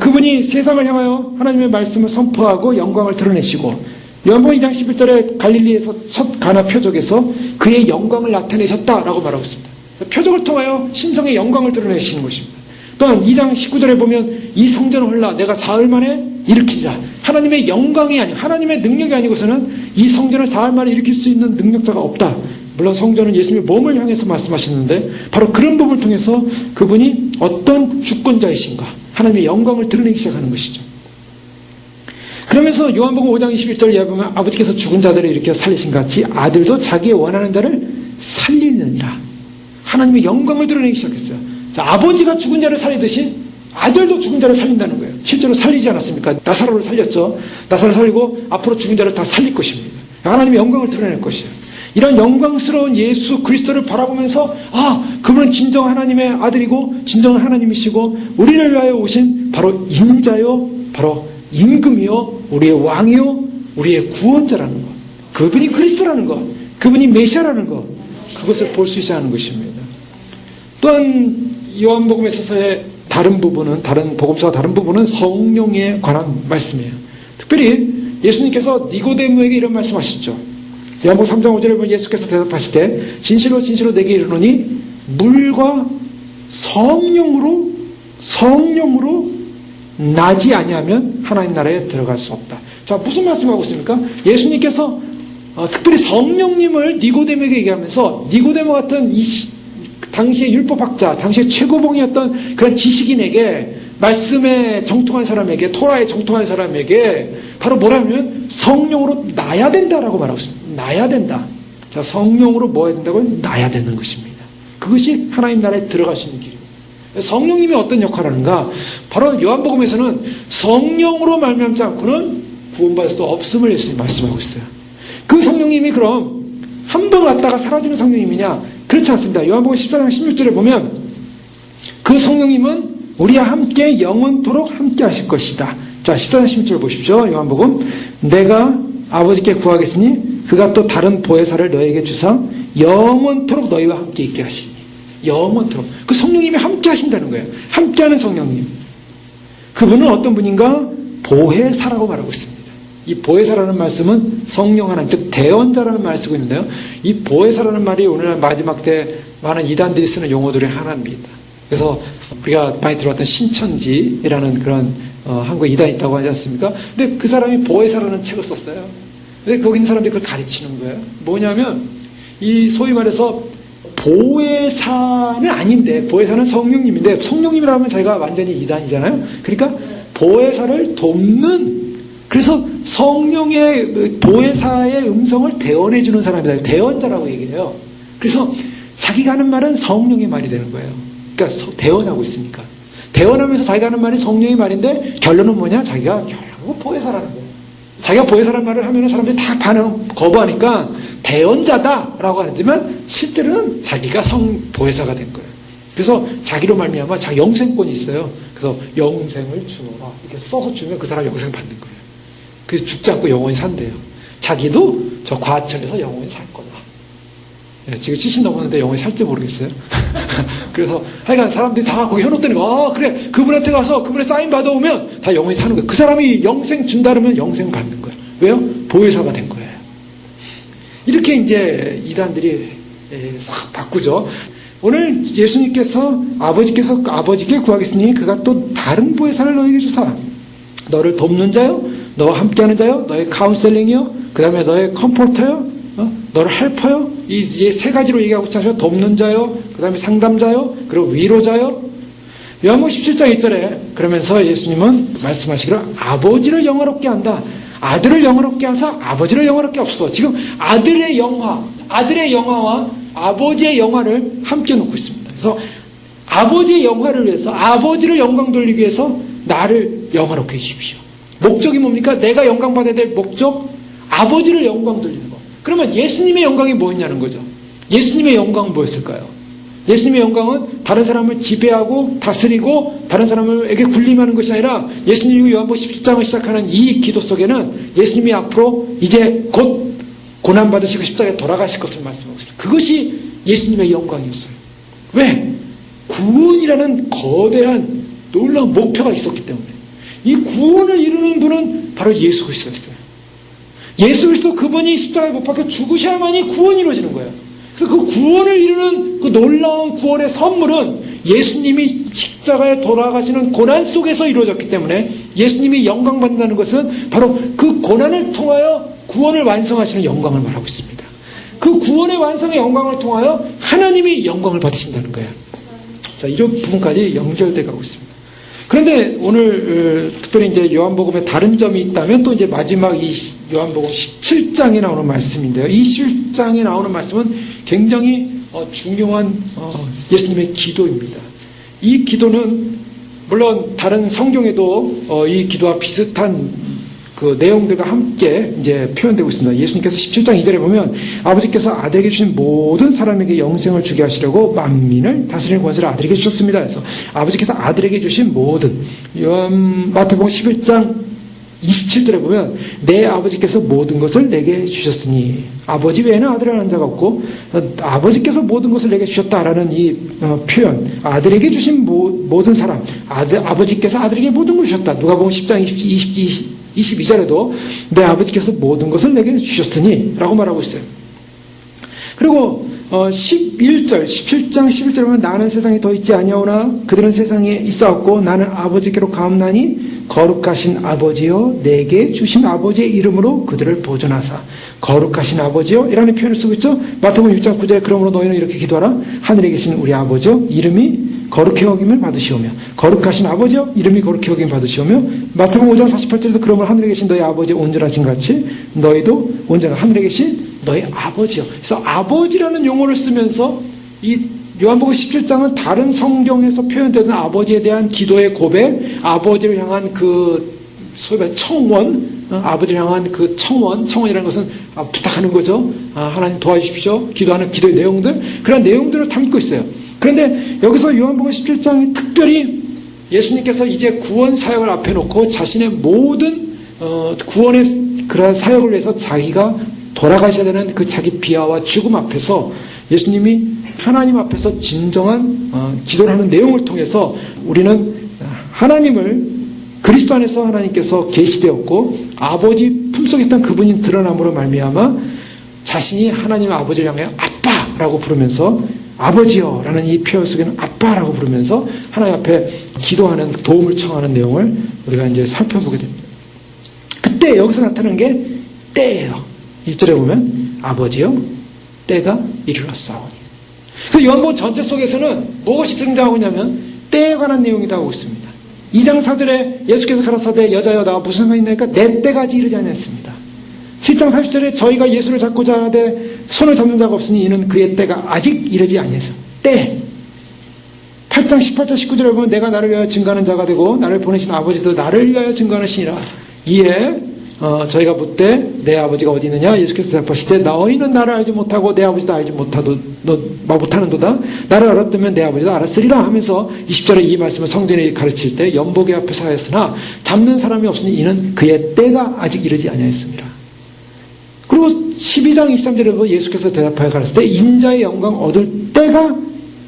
그분이 세상을 향하여 하나님의 말씀을 선포하고 영광을 드러내시고 요한복음 2장 11절에 갈릴리에서 첫 가나 표적에서 그의 영광을 나타내셨다라고 말하고 있습니다. 표적을 통하여 신성의 영광을 드러내시는 것입니다. 또한 2장 19절에 보면 이 성전을 홀라 내가 사흘 만에 일으키리라. 하나님의 영광이 아니고 하나님의 능력이 아니고서는 이 성전을 사흘 만에 일으킬 수 있는 능력자가 없다. 물론 성전은 예수님의 몸을 향해서 말씀하시는데 바로 그런 부분을 통해서 그분이 어떤 주권자이신가 하나님의 영광을 드러내기 시작하는 것이죠. 그러면서 요한복음 5장 21절 이하에 보면 아버지께서 죽은 자들을 일으켜 살리신 같이 아들도 자기의 원하는 자를 살리느니라. 하나님의 영광을 드러내기 시작했어요. 자, 아버지가 죽은 자를 살리듯이 아들도 죽은 자를 살린다는 거예요. 실제로 살리지 않았습니까? 나사로를 살렸죠. 나사로를 살리고 앞으로 죽은 자를 다 살릴 것입니다. 하나님의 영광을 드러낼 것이에요. 이런 영광스러운 예수 그리스도를 바라보면서 그분은 진정 하나님의 아들이고 진정 하나님이시고 우리를 위하여 오신 바로 인자요 바로 임금이요 우리의 왕이요 우리의 구원자라는 것, 그분이 그리스도라는 것, 그분이 메시아라는 것, 그것을 볼 수 있어야 하는 것입니다. 또한 요한복음에 있어서의 다른 복음서와 다른 부분은 성령에 관한 말씀이에요. 특별히 예수님께서 니고데모에게 이런 말씀하셨죠. 요한복음 3장 5절에 보면 예수께서 대답하실 때 진실로 진실로 내게 이르노니 물과 성령으로 나지 아니하면 하나님 나라에 들어갈 수 없다. 자, 무슨 말씀하고 있습니까? 예수님께서 특별히 성령님을 니고데모에게 얘기하면서 니고데모 같은 당시의 율법학자, 당시의 최고봉이었던 그런 지식인에게 말씀에 정통한 사람에게 토라에 정통한 사람에게 바로 뭐라면 성령으로 나야 된다라고 말하고 있습니다. 나야 된다. 자, 성령으로 뭐 해야 된다고? 나야 되는 것입니다. 그것이 하나님 나라에 들어가시는 길입니다. 성령님이 어떤 역할을 하는가? 바로 요한복음에서는 성령으로 말미암지 않고는 구원받을 수 없음을 예수님이 말씀하고 있어요. 그 성령님이 그럼 한 번 왔다가 사라지는 성령님이냐? 그렇지 않습니다. 요한복음 14장 16절에 보면 그 성령님은 우리와 함께 영원토록 함께 하실 것이다. 자, 14장 16절 보십시오. 요한복음 내가 아버지께 구하겠으니 그가 또 다른 보혜사를 너에게 주사 영원토록 너희와 함께 있게 하시니. 영원토록. 그 성령님이 함께 하신다는 거예요. 함께하는 성령님. 그분은 어떤 분인가? 보혜사라고 말하고 있습니다. 이 보혜사라는 말씀은 성령 하나님, 즉 대언자라는 말을 쓰고 있는데요. 이 보혜사라는 말이 오늘날 마지막 때 많은 이단들이 쓰는 용어들의 하나입니다. 그래서 우리가 많이 들어봤던 신천지라는 그런 한국에 이단이 있다고 하지 않습니까? 근데 그 사람이 보혜사라는 책을 썼어요. 근데 거기 있는 사람들이 그걸 가르치는 거예요. 뭐냐면 이 소위 말해서 보혜사는 아닌데 보혜사는 성령님인데 성령님이라고 하면 자기가 완전히 이단이잖아요. 그러니까 보혜사를 돕는, 그래서 성령의 보혜사의 음성을 대언해 주는 사람이다. 대언자라고 얘기해요. 그래서 자기가 하는 말은 성령의 말이 되는 거예요. 그러니까 대언하고 있으니까. 대언하면서 자기가 하는 말이 성령의 말인데 결론은 뭐냐? 자기가 결국 보혜사라는 거예요. 자기가 보혜사라는 말을 하면 사람들이 다 거부하니까 대언자다라고 하지만 실제로는 자기가 보혜사가 된 거예요. 그래서 자기로 말미암아 자기 영생권이 있어요. 그래서 영생을 주노라 이렇게 써서 주면 그 사람 영생 받는 거예요. 그래서 죽지 않고 영원히 산대요. 자기도 저 과천에서 영원히 살 거다. 지금 70 넘었는데 영원히 살지 모르겠어요. 그래서 하여간 사람들이 다 거기 해놓더니 그래 그분한테 가서 그분의 사인 받아오면 다 영원히 사는 거예요. 그 사람이 영생 준다 그러면 영생 받는 거예요. 왜요? 보혜사가 된 거예요. 이렇게 이제 이단들이 싹 바꾸죠. 오늘 예수님께서 아버지께 구하겠으니 그가 또 다른 보혜사를 너에게 주사 너를 돕는 자요, 너와 함께하는 자요, 너의 카운셀링이요, 그 다음에 너의 컴포터요, 너를 헬퍼요. 이 세 가지로 얘기하고 있잖아요. 돕는 자요, 그 다음에 상담자요, 그리고 위로자요. 요한복음 17장 1절에 그러면서 예수님은 말씀하시기를 아버지를 영화롭게 한다. 아들을 영화롭게 하사 아버지를 영화롭게 없어. 지금 아들의 영화와 아버지의 영화를 함께 놓고 있습니다. 그래서 아버지의 영화를 위해서, 아버지를 영광 돌리기 위해서 나를 영화롭게 해주십시오. 목적이 뭡니까? 내가 영광 받아야 될 목적, 아버지를 영광 돌리는 거. 그러면 예수님의 영광이 뭐였냐는 거죠. 예수님의 영광은 뭐였을까요? 예수님의 영광은 다른 사람을 지배하고 다스리고 다른 사람에게 군림하는 것이 아니라, 예수님이 요한복음 17장을 시작하는 이 기도 속에는 예수님이 앞으로 이제 곧 고난받으시고 십자가에 돌아가실 것을 말씀하고 있습니다. 그것이 예수님의 영광이었어요. 왜? 구원이라는 거대한 놀라운 목표가 있었기 때문에. 이 구원을 이루는 분은 바로 예수 그리스도였어요. 예수 그리스도, 그분이 십자가에 못 박혀 죽으셔야만이 구원이 이루어지는 거예요. 그래서 그 구원을 이루는 그 놀라운 구원의 선물은 예수님이 십자가에 돌아가시는 고난 속에서 이루어졌기 때문에, 예수님이 영광받는다는 것은 바로 그 고난을 통하여 구원을 완성하시는 영광을 말하고 있습니다. 그 구원의 완성의 영광을 통하여 하나님이 영광을 받으신다는 거예요. 자, 이런 부분까지 연결돼 가고 있습니다. 그런데 오늘 특별히 이제 요한복음에 다른 점이 있다면 또 이제 마지막 이 요한복음 17장에 나오는 말씀인데요. 이 17장에 나오는 말씀은 굉장히 중요한 예수님의 기도입니다. 이 기도는 물론 다른 성경에도 이 기도와 비슷한 그 내용들과 함께 이제 표현되고 있습니다. 예수님께서 17장 2절에 보면 아버지께서 아들에게 주신 모든 사람에게 영생을 주게 하시려고 만민을 다스리는 권세를 아들에게 주셨습니다. 그래서 아버지께서 아들에게 주신 모든, 마태복음 11장 27절에 보면 내 아버지께서 모든 것을 내게 주셨으니, 아버지 외에는 아들을 아는 자가 없고 아버지께서 모든 것을 내게 주셨다라는 이 표현, 아들에게 주신 모든 사람, 아버지께서 아들에게 모든 걸 주셨다. 누가복음 10장 22절에도 내 아버지께서 모든 것을 내게 주셨으니 라고 말하고 있어요. 그리고 17장 11절에 보면 나는 세상에 더 있지 아니하오나 그들은 세상에 있사옵고 나는 아버지께로 가옵나니 거룩하신 아버지여 내게 주신 아버지의 이름으로 그들을 보존하사. 거룩하신 아버지여 이라는 표현을 쓰고 있죠. 마태복음 6장 9절에 그러므로 너희는 이렇게 기도하라. 하늘에 계신 우리 아버지여 이름이 거룩히 여김을 받으시오며, 거룩하신 아버지여 이름이 거룩히 여김을 받으시오며, 마태복음 5장 48절에도 그러므로 하늘에 계신 너희 아버지 온전하신 같이 너희도 온전한 하늘에 계신 너희 아버지여. 그래서 아버지라는 용어를 쓰면서 이 요한복음 17장은 다른 성경에서 표현되는 아버지에 대한 기도의 고백, 아버지를 향한 그 소위 말해 청원, 아버지를 향한 그 청원이라는 것은 부탁하는 거죠. 하나님 도와주십시오. 기도하는 기도의 내용들, 그런 내용들을 담고 있어요. 그런데 여기서 요한복음 17장이 특별히 예수님께서 이제 구원 사역을 앞에 놓고 자신의 모든 구원의 그러한 사역을 위해서 자기가 돌아가셔야 되는 그 자기 비하와 죽음 앞에서 예수님이 하나님 앞에서 진정한 기도를 하는 내용을 통해서 우리는 하나님을 그리스도 안에서 하나님께서 계시되었고 아버지 품속에 있던 그분이 드러남으로 말미암아 자신이 하나님 아버지를 향하여 아빠라고 부르면서 아버지요 라는 이 표현 속에는 아빠라고 부르면서 하나님 앞에 기도하는, 도움을 청하는 내용을 우리가 이제 살펴보게 됩니다. 그때 여기서 나타나는 게 때예요. 1절에 보면 아버지요 때가 이르렀사오니. 그 요한복음 전체 속에서는 무엇이 등장하고 있냐면 때에 관한 내용이 나오고 있습니다. 2장 4절에 예수께서 가라사대 여자여 나와 무슨 상관이 있나이까 내 때가 아직 이르지 아니했습니다. 7장 30절에 저희가 예수를 잡고자 하되 손을 잡는 자가 없으니 이는 그의 때가 아직 이르지 아니했어. 때. 8장 18절 19절에 보면 내가 나를 위하여 증거하는 자가 되고 나를 보내신 아버지도 나를 위하여 증거하시니라. 이에 저희가 묻되 내 아버지가 어디 있느냐? 예수께서 대답하시되 너희는 나를 알지 못하고 내 아버지도 알지 못하는도다. 나를 알았다면 내 아버지도 알았으리라 하면서 20절에 이 말씀을 성전에 가르칠 때 연복의 앞에서 하였으나 잡는 사람이 없으니 이는 그의 때가 아직 이르지 아니하였습니다. 그리고 12장 23절에 보면 예수께서 대답하여 가르칠 때 인자의 영광 얻을 때가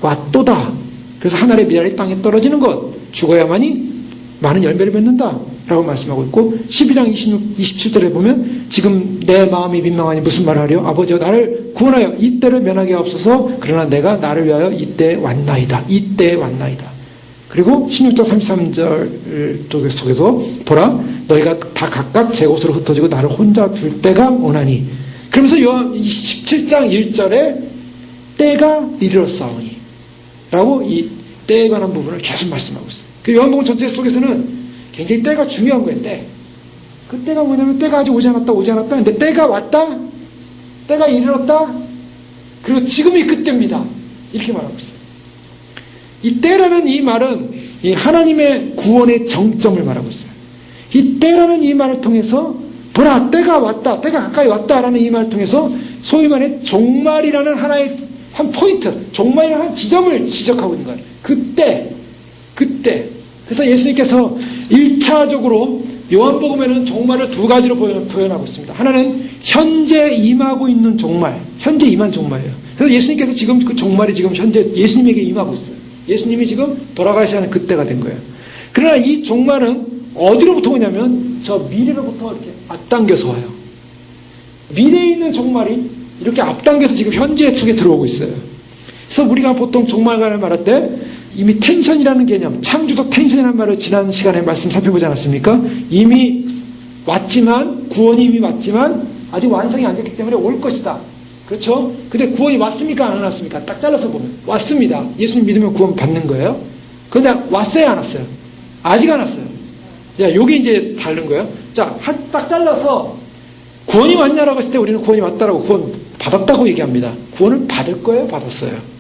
왔도다. 그래서 하늘의 미랄이 땅에 떨어지는 것, 죽어야만이 많은 열매를 맺는다 라고 말씀하고 있고 12장 27절에 보면 지금 내 마음이 민망하니 무슨 말을 하려? 아버지여 나를 구원하여 이때를 면하게 하옵소서. 그러나 내가 나를 위하여 이때 왔나이다. 이때 왔나이다. 그리고 16장 33절 속에서 보라 너희가 다 각각 제 곳으로 흩어지고 나를 혼자 둘 때가 오나니. 그러면서 17장 1절에 때가 이르렀사오니 라고 이 때에 관한 부분을 계속 말씀하고 있어요. 그 요한복음 전체 속에서는 굉장히 때가 중요한 거예요. 때. 그 때가 뭐냐면 때가 아직 오지 않았다. 근데 때가 왔다. 때가 이르렀다. 그리고 지금이 그때입니다. 이렇게 말하고 있어요. 이 때라는 이 말은 이 하나님의 구원의 정점을 말하고 있어요. 이 때라는 이 말을 통해서 보라 때가 왔다. 때가 가까이 왔다라는 이 말을 통해서 소위 말해 종말이라는 하나의 한 포인트, 종말이라는 한 지점을 지적하고 있는 거예요. 그때. 그래서 예수님께서 1차적으로 요한복음에는 종말을 두 가지로 표현하고 있습니다. 하나는 현재 임하고 있는 종말, 현재 임한 종말이에요. 그래서 예수님께서 지금 그 종말이 지금 현재 예수님에게 임하고 있어요. 예수님이 지금 돌아가셔야 하는 그때가 된 거예요. 그러나 이 종말은 어디로부터 오냐면 저 미래로부터 이렇게 앞당겨서 와요. 미래에 있는 종말이 이렇게 앞당겨서 지금 현재 속에 들어오고 있어요. 그래서 우리가 보통 종말관을 말할 때 이미 텐션이라는 개념, 창조적 텐션이라는 말을 지난 시간에 말씀 살펴보지 않았습니까? 이미 왔지만, 구원이 이미 왔지만 아직 완성이 안 됐기 때문에 올 것이다. 그렇죠? 근데 구원이 왔습니까? 안 왔습니까? 딱 잘라서 보면 왔습니다. 예수님 믿으면 구원 받는 거예요. 그런데 왔어요? 안 왔어요? 아직 안 왔어요. 야, 요게 이제 다른 거예요. 자, 딱 잘라서 구원이 왔냐라고 했을 때 우리는 구원이 왔다라고 구원 받았다고 얘기합니다. 구원을 받을 거예요? 받았어요?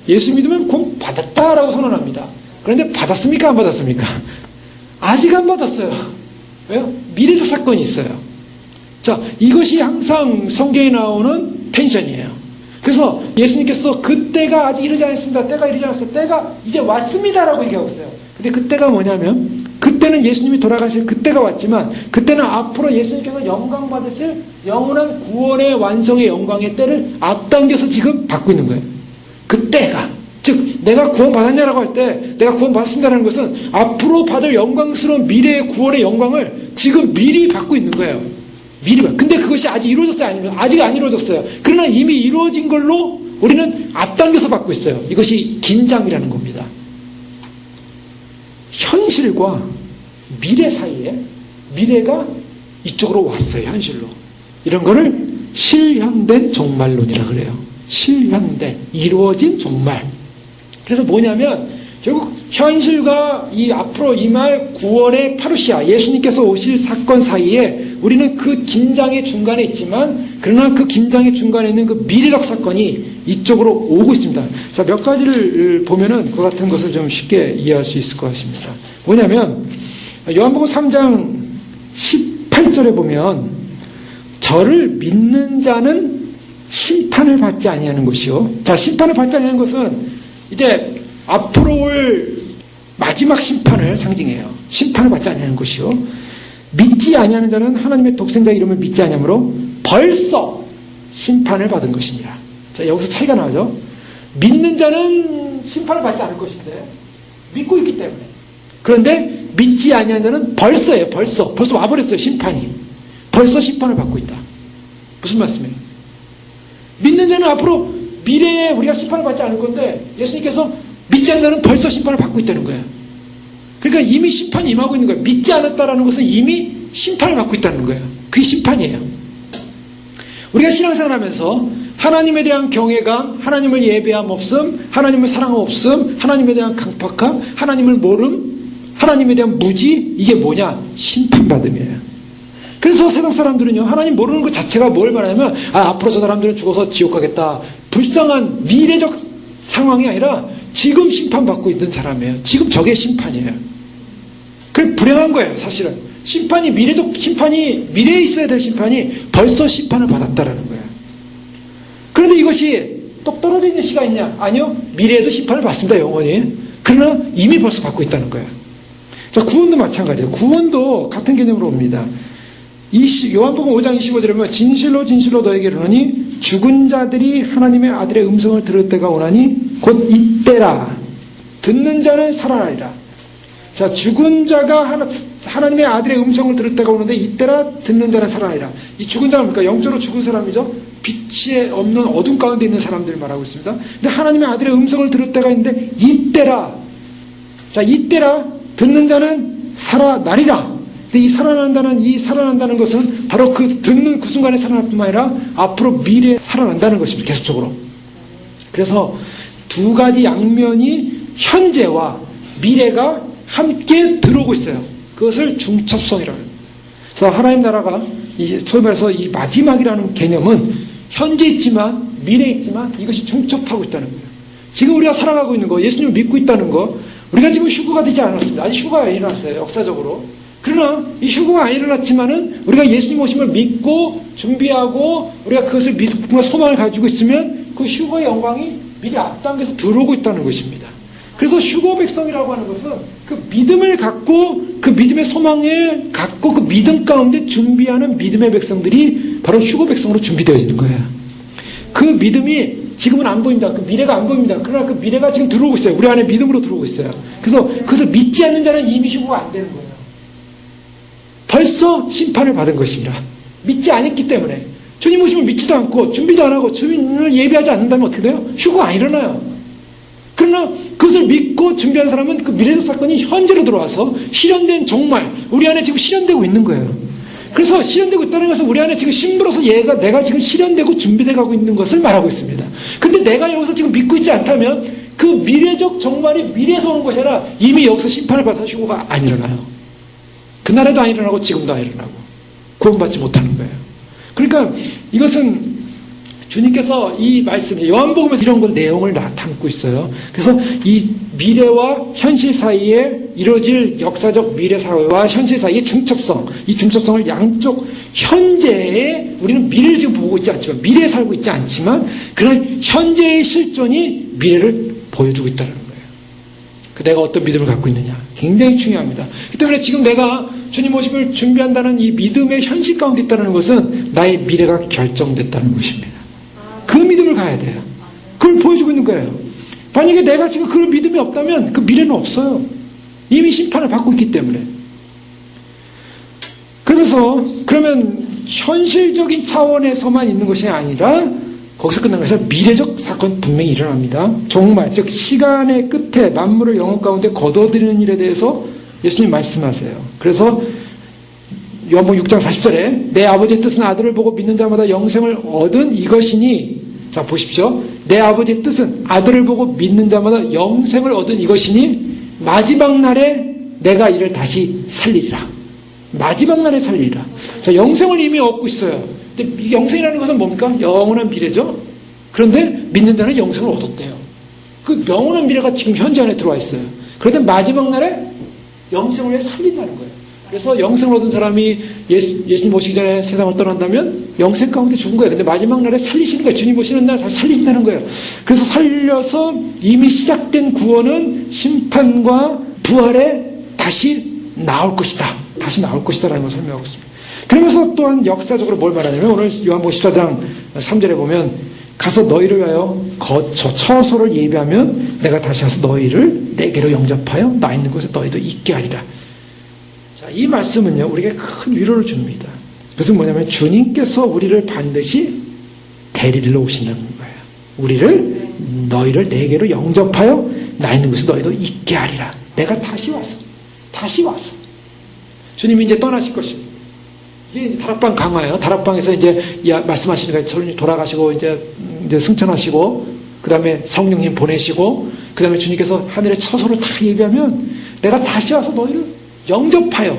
예수 믿으면 구원 받았다라고 선언합니다. 그런데 받았습니까? 안 받았습니까? 아직 안 받았어요. 왜요? 미래적 사건이 있어요. 자, 이것이 항상 성경에 나오는 텐션이에요. 그래서 예수님께서 그때가 아직 이르지 않았습니다. 때가 이르지 않았어요. 때가 이제 왔습니다라고 얘기하고 있어요. 근데 그때가 뭐냐면 그때는 예수님이 돌아가실 그때가 왔지만 그때는 앞으로 예수님께서 영광 받으실 영원한 구원의 완성의 영광의 때를 앞당겨서 지금 받고 있는 거예요. 그때가 즉 내가 구원 받았냐라고 할 때 내가 구원 받았습니다라는 것은 앞으로 받을 영광스러운 미래의 구원의 영광을 지금 미리 받고 있는 거예요. 미리 받. 근데 그것이 아직 이루어졌어요? 아니면 아직 안 이루어졌어요. 그러나 이미 이루어진 걸로 우리는 앞당겨서 받고 있어요. 이것이 긴장이라는 겁니다. 현실과 미래 사이에 미래가 이쪽으로 왔어요. 현실로. 이런 거를 실현된 종말론이라 그래요. 실현된 이루어진 종말. 그래서 뭐냐면 결국 현실과 이 앞으로 임할 구원의 파루시아 예수님께서 오실 사건 사이에 우리는 그 긴장의 중간에 있지만 그러나 그 긴장의 중간에 있는 그 미래적 사건이 이쪽으로 오고 있습니다. 자, 몇 가지를 보면은 그 같은 것을 좀 쉽게 이해할 수 있을 것 같습니다. 뭐냐면 요한복음 3장 18절에 보면 저를 믿는 자는 심판을 받지 아니하는 것이요. 자, 심판을 받지 아니하는 것은 이제 앞으로 올 마지막 심판을 상징해요. 심판을 받지 아니하는 것이요. 믿지 아니하는 자는 하나님의 독생자 이름을 믿지 아니하므로 벌써 심판을 받은 것이니라. 자, 여기서 차이가 나죠. 믿는 자는 심판을 받지 않을 것인데 믿고 있기 때문에. 그런데 믿지 아니하는 자는 벌써예요. 벌써 와버렸어요. 심판이. 벌써 심판을 받고 있다. 무슨 말씀이에요? 믿는 자는 앞으로 미래에 우리가 심판을 받지 않을 건데 예수님께서 믿지 않는 자는 벌써 심판을 받고 있다는 거예요. 그러니까 이미 심판이 임하고 있는 거예요. 믿지 않았다라는 것은 이미 심판을 받고 있다는 거예요. 그게 심판이에요. 우리가 신앙생활 하면서 하나님에 대한 경외감, 하나님을 예배함 없음, 하나님을 사랑함 없음, 하나님에 대한 강팍함, 하나님을 모름, 하나님에 대한 무지, 이게 뭐냐? 심판받음이에요. 그래서 세상 사람들은요, 하나님 모르는 것 자체가 뭘 말하냐면, 앞으로 저 사람들은 죽어서 지옥 가겠다. 불쌍한 미래적 상황이 아니라 지금 심판받고 있는 사람이에요. 지금 저게 심판이에요. 그게 불행한 거예요, 사실은. 심판이, 미래적 심판이, 미래에 있어야 될 심판이 벌써 심판을 받았다라는 거예요. 그런데 이것이 똑 떨어져 있는 시가 있냐? 아니요. 미래에도 심판을 받습니다, 영원히. 그러나 이미 벌써 받고 있다는 거예요. 자, 구원도 마찬가지예요. 구원도 같은 개념으로 옵니다. 요한복음 5장 25절에 보면 진실로 진실로 너에게 이르노니 죽은 자들이 하나님의 아들의 음성을 들을 때가 오나니 곧 이때라. 듣는 자는 살아나리라. 자, 죽은 자가 하나님의 아들의 음성을 들을 때가 오는데 이때라 듣는 자는 살아나리라. 이 죽은 자가 뭡니까? 영적으로 죽은 사람이죠. 빛이 없는 어둠 가운데 있는 사람들을 말하고 있습니다. 근데 하나님의 아들의 음성을 들을 때가 있는데 이때라. 자, 이때라 듣는 자는 살아나리라. 근데 이 살아난다는 것은 바로 그 듣는 그 순간에 살아날 뿐만 아니라 앞으로 미래에 살아난다는 것입니다. 계속적으로. 그래서 두 가지 양면이 현재와 미래가 함께 들어오고 있어요. 그것을 중첩성이라고 해요. 그래서 하나님 나라가 소위 말해서 이 마지막이라는 개념은 현재 있지만 미래에 있지만 이것이 중첩하고 있다는 거예요. 지금 우리가 살아가고 있는 거, 예수님을 믿고 있다는 거, 우리가 지금 휴거가 되지 않았습니다. 아직 휴거가 안 일어났어요, 역사적으로. 그러나 이 휴거가 안 일어났지만은 우리가 예수님 오심을 믿고 준비하고 우리가 그것을 믿음과 소망을 가지고 있으면 그 휴거의 영광이 미리 앞당겨서 들어오고 있다는 것입니다. 그래서 휴거 백성이라고 하는 것은 그 믿음을 갖고 그 믿음의 소망을 갖고 그 믿음 가운데 준비하는 믿음의 백성들이 바로 휴거 백성으로 준비되어지는 거예요. 그 믿음이 지금은 안 보입니다. 그 미래가 안 보입니다. 그러나 그 미래가 지금 들어오고 있어요. 우리 안에 믿음으로 들어오고 있어요. 그래서 그것을 믿지 않는 자는 이미 휴거가 안 되는 거예요. 벌써 심판을 받은 것입니다. 믿지 않았기 때문에. 주님 오시면 믿지도 않고 준비도 안 하고 주님을 예비하지 않는다면 어떻게 돼요? 휴거가 안 일어나요. 그러나 그것을 믿고 준비한 사람은 그 미래적 사건이 현재로 들어와서 실현된 종말, 우리 안에 지금 실현되고 있는 거예요. 그래서 실현되고 있다는 것은 우리 안에 지금 심부로서 내가 지금 실현되고 준비되어 가고 있는 것을 말하고 있습니다. 근데 내가 여기서 지금 믿고 있지 않다면 그 미래적 종말이 미래에서 온 것이 아니라 이미 여기서 심판을 받아서 휴거가 안 일어나요. 그날에도 안 일어나고 지금도 안 일어나고 구원받지 못하는 거예요. 그러니까 이것은 주님께서 이 말씀, 요한복음에서 이런 걸 내용을 담고 있어요. 그래서 이 미래와 현실 사이에 이루어질 역사적 미래 사회와 현실 사이의 중첩성, 이 중첩성을 양쪽 현재에 우리는 미래를 지금 보고 있지 않지만 미래에 살고 있지 않지만 그런 현재의 실존이 미래를 보여주고 있다는 거예요. 내가 어떤 믿음을 갖고 있느냐 굉장히 중요합니다. 그렇기 때문에 지금 내가 주님 오심을 준비한다는 이 믿음의 현실 가운데 있다는 것은 나의 미래가 결정됐다는 것입니다. 그 믿음을 가야 돼요. 그걸 보여주고 있는 거예요. 만약에 내가 지금 그 믿음이 없다면 그 미래는 없어요. 이미 심판을 받고 있기 때문에. 그러면 현실적인 차원에서만 있는 것이 아니라 거기서 끝난 것이 아니라 미래적 사건 분명히 일어납니다. 종말, 즉 시간의 끝에 만물을 영혼 가운데 거둬들이는 일에 대해서 예수님 말씀하세요. 그래서 요한복음 6장 40절에 내 아버지의 뜻은 아들을 보고 믿는 자마다 영생을 얻은 이것이니, 자 보십시오. 내 아버지의 뜻은 아들을 보고 믿는 자마다 영생을 얻은 이것이니 마지막 날에 내가 이를 다시 살리리라. 마지막 날에 살리리라. 자, 영생을 이미 얻고 있어요. 근데 이 영생이라는 것은 뭡니까? 영원한 미래죠. 그런데 믿는 자는 영생을 얻었대요. 그 영원한 미래가 지금 현재 안에 들어와 있어요. 그런데 마지막 날에 영생을 살린다는 거예요. 그래서 영생을 얻은 사람이 예수님 오시기 전에 세상을 떠난다면 영생 가운데 죽은 거예요. 근데 마지막 날에 살리시는 거예요. 주님 오시는 날 살리신다는 거예요. 그래서 살려서 이미 시작된 구원은 심판과 부활에 다시 나올 것이다. 다시 나올 것이다라는 걸 설명하고 있습니다. 그러면서 또한 역사적으로 뭘 말하냐면 오늘 요한복음 14장 3절에 보면 가서 너희를 위하여 처소를 예비하면 내가 다시 와서 너희를 내게로 영접하여 나 있는 곳에 너희도 있게 하리라. 자, 이 말씀은요 우리에게 큰 위로를 줍니다. 그것은 뭐냐면 주님께서 우리를 반드시 데리러 오신다는 거예요. 너희를 내게로 영접하여 나 있는 곳에 너희도 있게 하리라. 내가 다시 와서 주님이 이제 떠나실 것입니다. 이게 다락방 강화예요. 다락방에서 이제 말씀하시는 거예요. 주님 돌아가시고 이제 승천하시고 그 다음에 성령님 보내시고 그 다음에 주님께서 하늘의 처소를 다 예비하면 내가 다시 와서 너희를 영접하여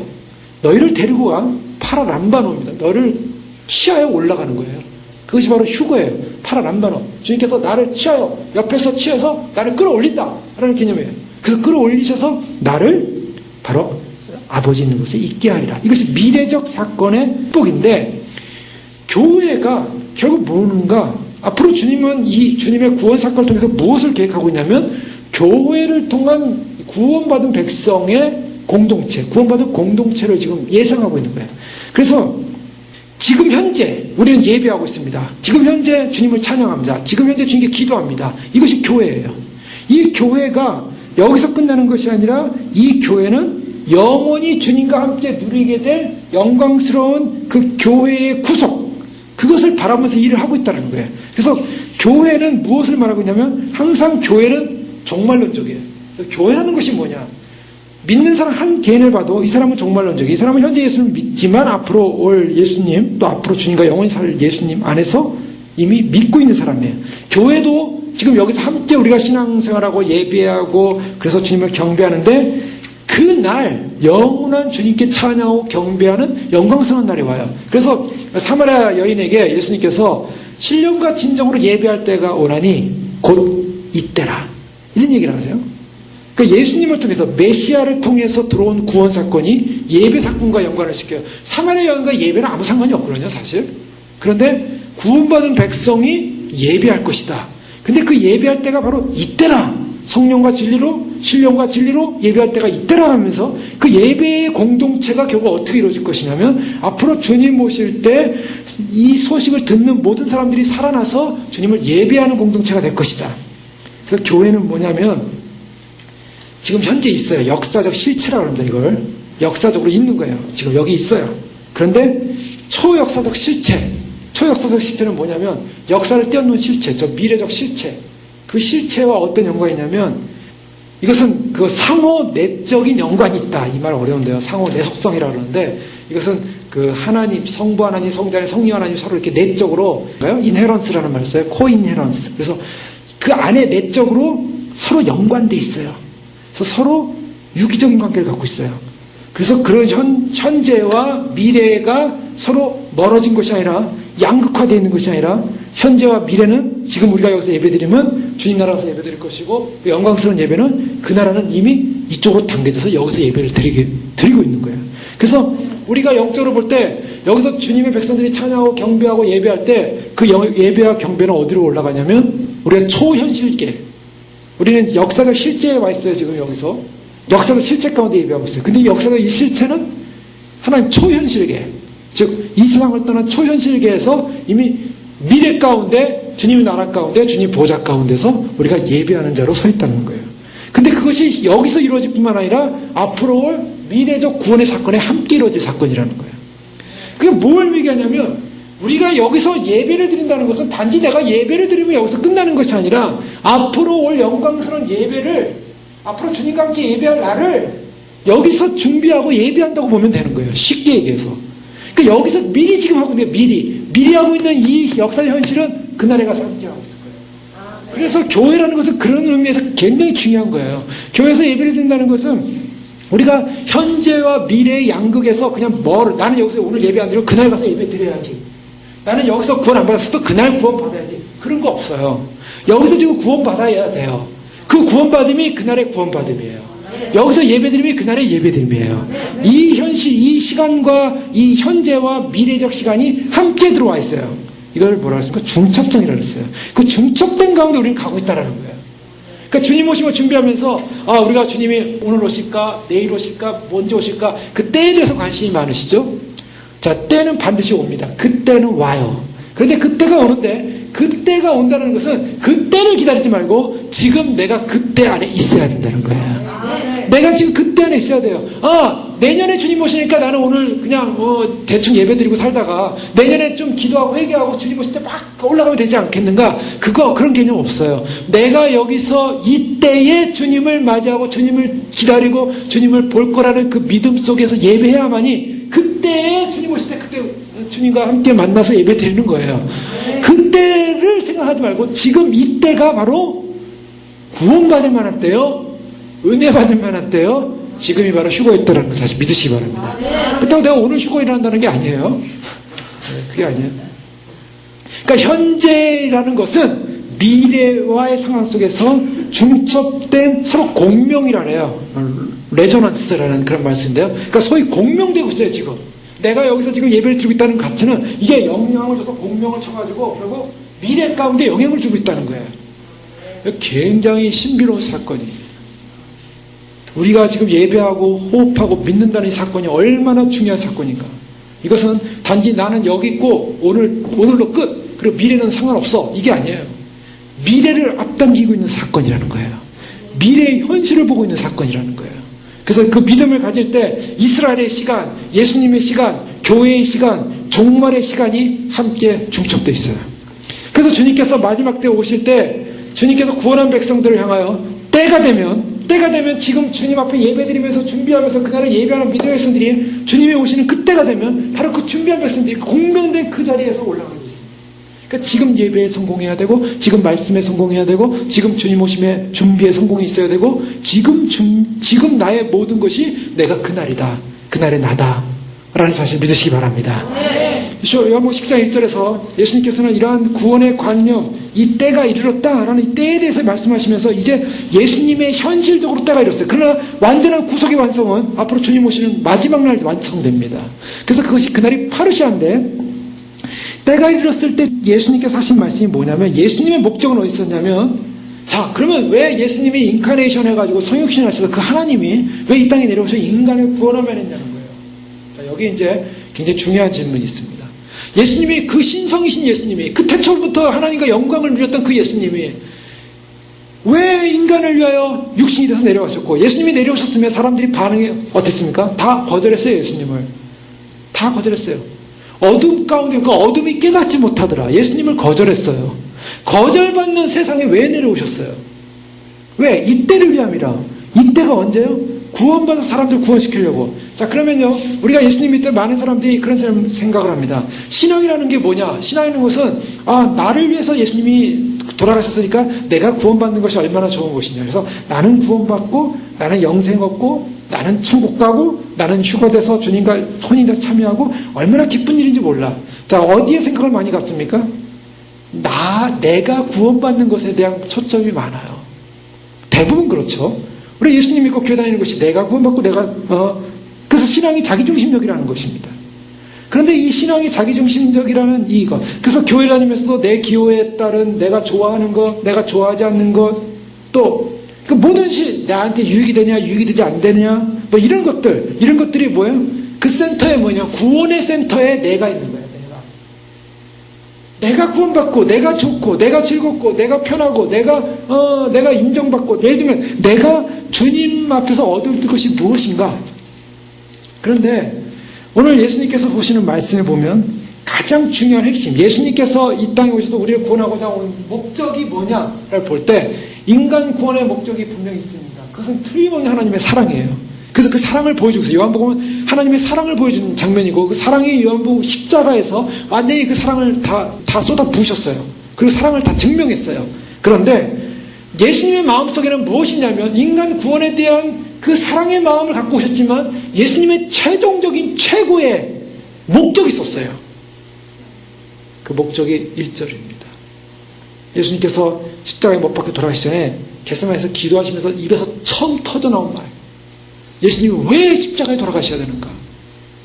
너희를 데리고 가 파라람바노입니다. 너를 취하여 올라가는 거예요. 그것이 바로 휴거예요. 파라람바노. 주님께서 나를 취하여 옆에서 취해서 나를 끌어올린다 라는 개념이에요. 그래서 끌어올리셔서 나를 바로 아버지 있는 곳에 있게 하리라. 이것이 미래적 사건의 축복인데 교회가 결국 뭐는가? 앞으로 주님은 이 주님의 구원 사건을 통해서 무엇을 계획하고 있냐면 교회를 통한 구원받은 백성의 공동체, 구원받은 공동체를 지금 예상하고 있는 거예요. 그래서 지금 현재 우리는 예배하고 있습니다. 지금 현재 주님을 찬양합니다. 지금 현재 주님께 기도합니다. 이것이 교회예요. 이 교회가 여기서 끝나는 것이 아니라 이 교회는 영원히 주님과 함께 누리게 될 영광스러운 그 교회의 구속, 그것을 바라보면서 일을 하고 있다는 거예요. 그래서 교회는 무엇을 말하고 있냐면 항상 교회는 종말론적이에요. 교회라는 것이 뭐냐? 믿는 사람 한 개인을 봐도 이 사람은 종말론적이에요. 이 사람은 현재 예수를 믿지만 앞으로 올 예수님, 또 앞으로 주님과 영원히 살 예수님 안에서 이미 믿고 있는 사람이에요. 교회도 지금 여기서 함께 우리가 신앙생활하고 예배하고 그래서 주님을 경배하는데 그날 영원한 주님께 찬양하고 경배하는 영광스러운 날이 와요. 그래서 사마리아 여인에게 예수님께서 신령과 진정으로 예배할 때가 오나니 곧 이때라, 이런 얘기를 하세요. 그러니까 예수님을 통해서, 메시아를 통해서 들어온 구원 사건이 예배 사건과 연관을 시켜요. 사마리아 여인과 예배는 아무 상관이 없거든요, 사실. 그런데 구원받은 백성이 예배할 것이다. 근데 그 예배할 때가 바로 이때라. 성령과 진리로, 신령과 진리로 예배할 때가 이때라 하면서 그 예배의 공동체가 결국 어떻게 이루어질 것이냐면, 앞으로 주님 오실 때 이 소식을 듣는 모든 사람들이 살아나서 주님을 예배하는 공동체가 될 것이다. 그래서 교회는 뭐냐면 지금 현재 있어요. 역사적 실체라고 합니다. 이걸 역사적으로 있는 거예요. 지금 여기 있어요. 그런데 초역사적 실체는 뭐냐면 역사를 뛰어넘는 실체, 저 미래적 실체. 그 실체와 어떤 연관이 있냐면, 이것은 그 상호 내적인 연관이 있다. 이 말 어려운데요. 상호 내속성이라고 그러는데, 이것은 그 하나님, 성부 하나님, 성자, 성령 하나님 서로 이렇게 내적으로, 인헤런스라는 말을 써요. 코인헤런스. 그래서 그 안에 내적으로 서로 연관돼 있어요. 그래서 서로 유기적인 관계를 갖고 있어요. 그래서 그런 현재와 미래가 서로 멀어진 것이 아니라, 양극화되어 있는 것이 아니라, 현재와 미래는 지금 우리가 여기서 예배드리면 주님 나라 가서 예배드릴 것이고, 그 영광스러운 예배는 그 나라는 이미 이쪽으로 당겨져서 여기서 예배를 드리고 있는 거예요. 그래서 우리가 영적으로 볼 때 여기서 주님의 백성들이 찬양하고 경배하고 예배할 때 그 예배와 경배는 어디로 올라가냐면 우리가 초현실계, 우리는 역사적 실제에 와 있어요. 지금 여기서 역사적 실체 가운데 예배하고 있어요. 근데 이 역사적 이 실체는 하나님 초현실계, 즉 이 세상을 떠난 초현실계에서 이미 미래 가운데, 주님의 나라 가운데, 주님 보좌 가운데서 우리가 예배하는 자로 서 있다는 거예요. 근데 그것이 여기서 이루어질 뿐만 아니라 앞으로 올 미래적 구원의 사건에 함께 이루어질 사건이라는 거예요. 그게 뭘 얘기하냐면, 우리가 여기서 예배를 드린다는 것은 단지 내가 예배를 드리면 여기서 끝나는 것이 아니라 앞으로 올 영광스러운 예배를, 앞으로 주님과 함께 예배할 날을 여기서 준비하고 예배한다고 보면 되는 거예요. 쉽게 얘기해서. 그러니까 여기서 미리 지금 하고 있는, 미리 하고 있는 이 역사의 현실은 그날에 가서 함께 하고 있을 거예요. 그래서 교회라는 것은 그런 의미에서 굉장히 중요한 거예요. 교회에서 예배를 드린다는 것은 우리가 현재와 미래의 양극에서 그냥 나는 여기서 오늘 예배 안 드리고 그날 가서 예배 드려야지, 나는 여기서 구원 안 받았어도 그날 구원 받아야지, 그런 거 없어요. 여기서 지금 구원 받아야 돼요. 그 구원 받음이 그날의 구원 받음이에요. 여기서 예배드림이 그날의 예배드림이에요. 이 현실, 이 시간과 이 현재와 미래적 시간이 함께 들어와 있어요. 이걸 뭐라 했습니까? 중첩성이라고 했어요. 그 중첩된 가운데 우리는 가고 있다는 거예요. 그러니까 주님 오심을 준비하면서 우리가 주님이 오늘 오실까, 내일 오실까, 언제 오실까, 그 때에 대해서 관심이 많으시죠? 자, 때는 반드시 옵니다. 그때는 와요. 그런데 그때가 오는데, 그때가 온다는 것은 그때를 기다리지 말고 지금 내가 그때 안에 있어야 된다는 거예요. 내가 지금 그때 안에 있어야 돼요. 내년에 주님 오시니까 나는 오늘 그냥 대충 예배드리고 살다가 내년에 좀 기도하고 회개하고 주님 오실 때 막 올라가면 되지 않겠는가? 그런 개념 없어요. 내가 여기서 이때에 주님을 맞이하고 주님을 기다리고 주님을 볼 거라는 그 믿음 속에서 예배해야만이 그때에 주님 오실 때 그때 주님과 함께 만나서 예배 드리는 거예요. 그때를 생각하지 말고 지금 이때가 바로 구원받을 만한 때요, 은혜 받을 만한 때요, 지금이 바로 휴거의 때라는 걸 사실 믿으시기 바랍니다. 그렇다고 내가 오늘 휴거일 한다는 게 아니에요. 그게 아니에요. 그러니까 현재라는 것은 미래와의 상황 속에서 중첩된 서로 공명이라 해요. 레조넌스라는 그런 말씀인데요. 그러니까 소위 공명되고 있어요, 지금. 내가 여기서 지금 예배를 드리고 있다는 가치는 이게 영향을 줘서 공명을 쳐가지고 결국 미래 가운데 영향을 주고 있다는 거예요. 굉장히 신비로운 사건이에요. 우리가 지금 예배하고 호흡하고 믿는다는 이 사건이 얼마나 중요한 사건인가. 이것은 단지 나는 여기 있고 오늘로 끝, 그리고 미래는 상관없어, 이게 아니에요. 미래를 앞당기고 있는 사건이라는 거예요. 미래의 현실을 보고 있는 사건이라는 거예요. 그래서 그 믿음을 가질 때 이스라엘의 시간, 예수님의 시간, 교회의 시간, 종말의 시간이 함께 중첩되어 있어요. 그래서 주님께서 마지막 때 오실 때 주님께서 구원한 백성들을 향하여 때가 되면 지금 주님 앞에 예배드리면서 준비하면서 그날을 예배하는 믿음의 백성들이 주님이 오시는 그때가 되면 바로 그 준비한 백성들이 공명된 그 자리에서 올라가고 있습니다. 그러니까 그러니까 지금 예배에 성공해야 되고, 지금 말씀에 성공해야 되고, 지금 주님 오심에 준비에 성공이 있어야 되고, 지금 나의 모든 것이 내가 그날이다, 그날의 나다 라는 사실 믿으시기 바랍니다. 요한복음 10장 1절에서 예수님께서는 이러한 구원의 관념, 이 때가 이르렀다라는 이 때에 대해서 말씀하시면서 이제 예수님의 현실적으로 때가 이르렀어요. 그러나 완전한 구속의 완성은 앞으로 주님 오시는 마지막 날 완성됩니다. 그래서 그것이 그날이 파르시아인데, 때가 이르렀을 때 예수님께서 하신 말씀이 뭐냐면, 예수님의 목적은 어디 있었냐면, 자, 그러면 왜 예수님이 인카네이션 해가지고 성육신 하셔서 그 하나님이 왜 이 땅에 내려오셔서 인간을 구원하면 했냐는 거예요. 자, 여기 이제 굉장히 중요한 질문이 있습니다. 예수님이, 그 신성이신 예수님이, 그 태초부터 하나님과 영광을 누렸던 그 예수님이 왜 인간을 위하여 육신이 돼서 내려가셨고, 예수님이 내려오셨으면 사람들이 반응이 어땠습니까? 다 거절했어요. 예수님을 다 거절했어요. 어둠 가운데, 그 어둠이 깨닫지 못하더라. 예수님을 거절했어요. 거절받는 세상에 왜 내려오셨어요? 왜? 이때를 위함이라. 이때가 언제요? 구원받은 사람들 구원시키려고. 자, 그러면요, 우리가 예수님 믿을 때 많은 사람들이 그런 생각을 합니다. 신앙이라는 게 뭐냐? 신앙이라는 것은, 나를 위해서 예수님이 돌아가셨으니까 내가 구원받는 것이 얼마나 좋은 것이냐. 그래서 나는 구원받고, 나는 영생 얻고, 나는 천국 가고, 나는 휴가돼서 주님과 혼인자 참여하고, 얼마나 기쁜 일인지 몰라. 자, 어디에 생각을 많이 갖습니까? 내가 구원받는 것에 대한 초점이 많아요. 대부분 그렇죠. 우리 예수님 믿고 교회 다니는 것이 내가 구원받고 그래서 신앙이 자기중심적이라는 것입니다. 그런데 이 신앙이 자기중심적이라는 이거, 그래서 교회 다니면서도 내 기호에 따른 내가 좋아하는 것, 내가 좋아하지 않는 것, 또 그 모든 것이 나한테 유익이 되냐, 유익이 되지 안 되냐, 뭐 이런 것들이 뭐예요? 그 센터에 뭐냐? 구원의 센터에 내가 있는 거예요. 내가 구원받고, 내가 좋고, 내가 즐겁고, 내가 편하고, 내가 인정받고, 예를 들면 내가 주님 앞에서 얻을 것이 무엇인가? 그런데 오늘 예수님께서 보시는 말씀에 보면 가장 중요한 핵심, 예수님께서 이 땅에 오셔서 우리를 구원하고자 온 목적이 뭐냐를 볼 때 인간 구원의 목적이 분명히 있습니다. 그것은 틀림없는 하나님의 사랑이에요. 그래서 그 사랑을 보여주고 있어요. 요한복음은 하나님의 사랑을 보여주는 장면이고, 그 사랑이 요한복음 십자가에서 완전히 그 사랑을 다 쏟아 부으셨어요. 그리고 사랑을 다 증명했어요. 그런데 예수님의 마음속에는 무엇이냐면, 인간 구원에 대한 그 사랑의 마음을 갖고 오셨지만 예수님의 최종적인 최고의 목적이 있었어요. 그 목적이 1절입니다. 예수님께서 십자가에 못 박혀 돌아가시기 전에 겟세마네에서 기도하시면서 입에서 처음 터져나온 말, 예수님이 왜 십자가에 돌아가셔야 되는가?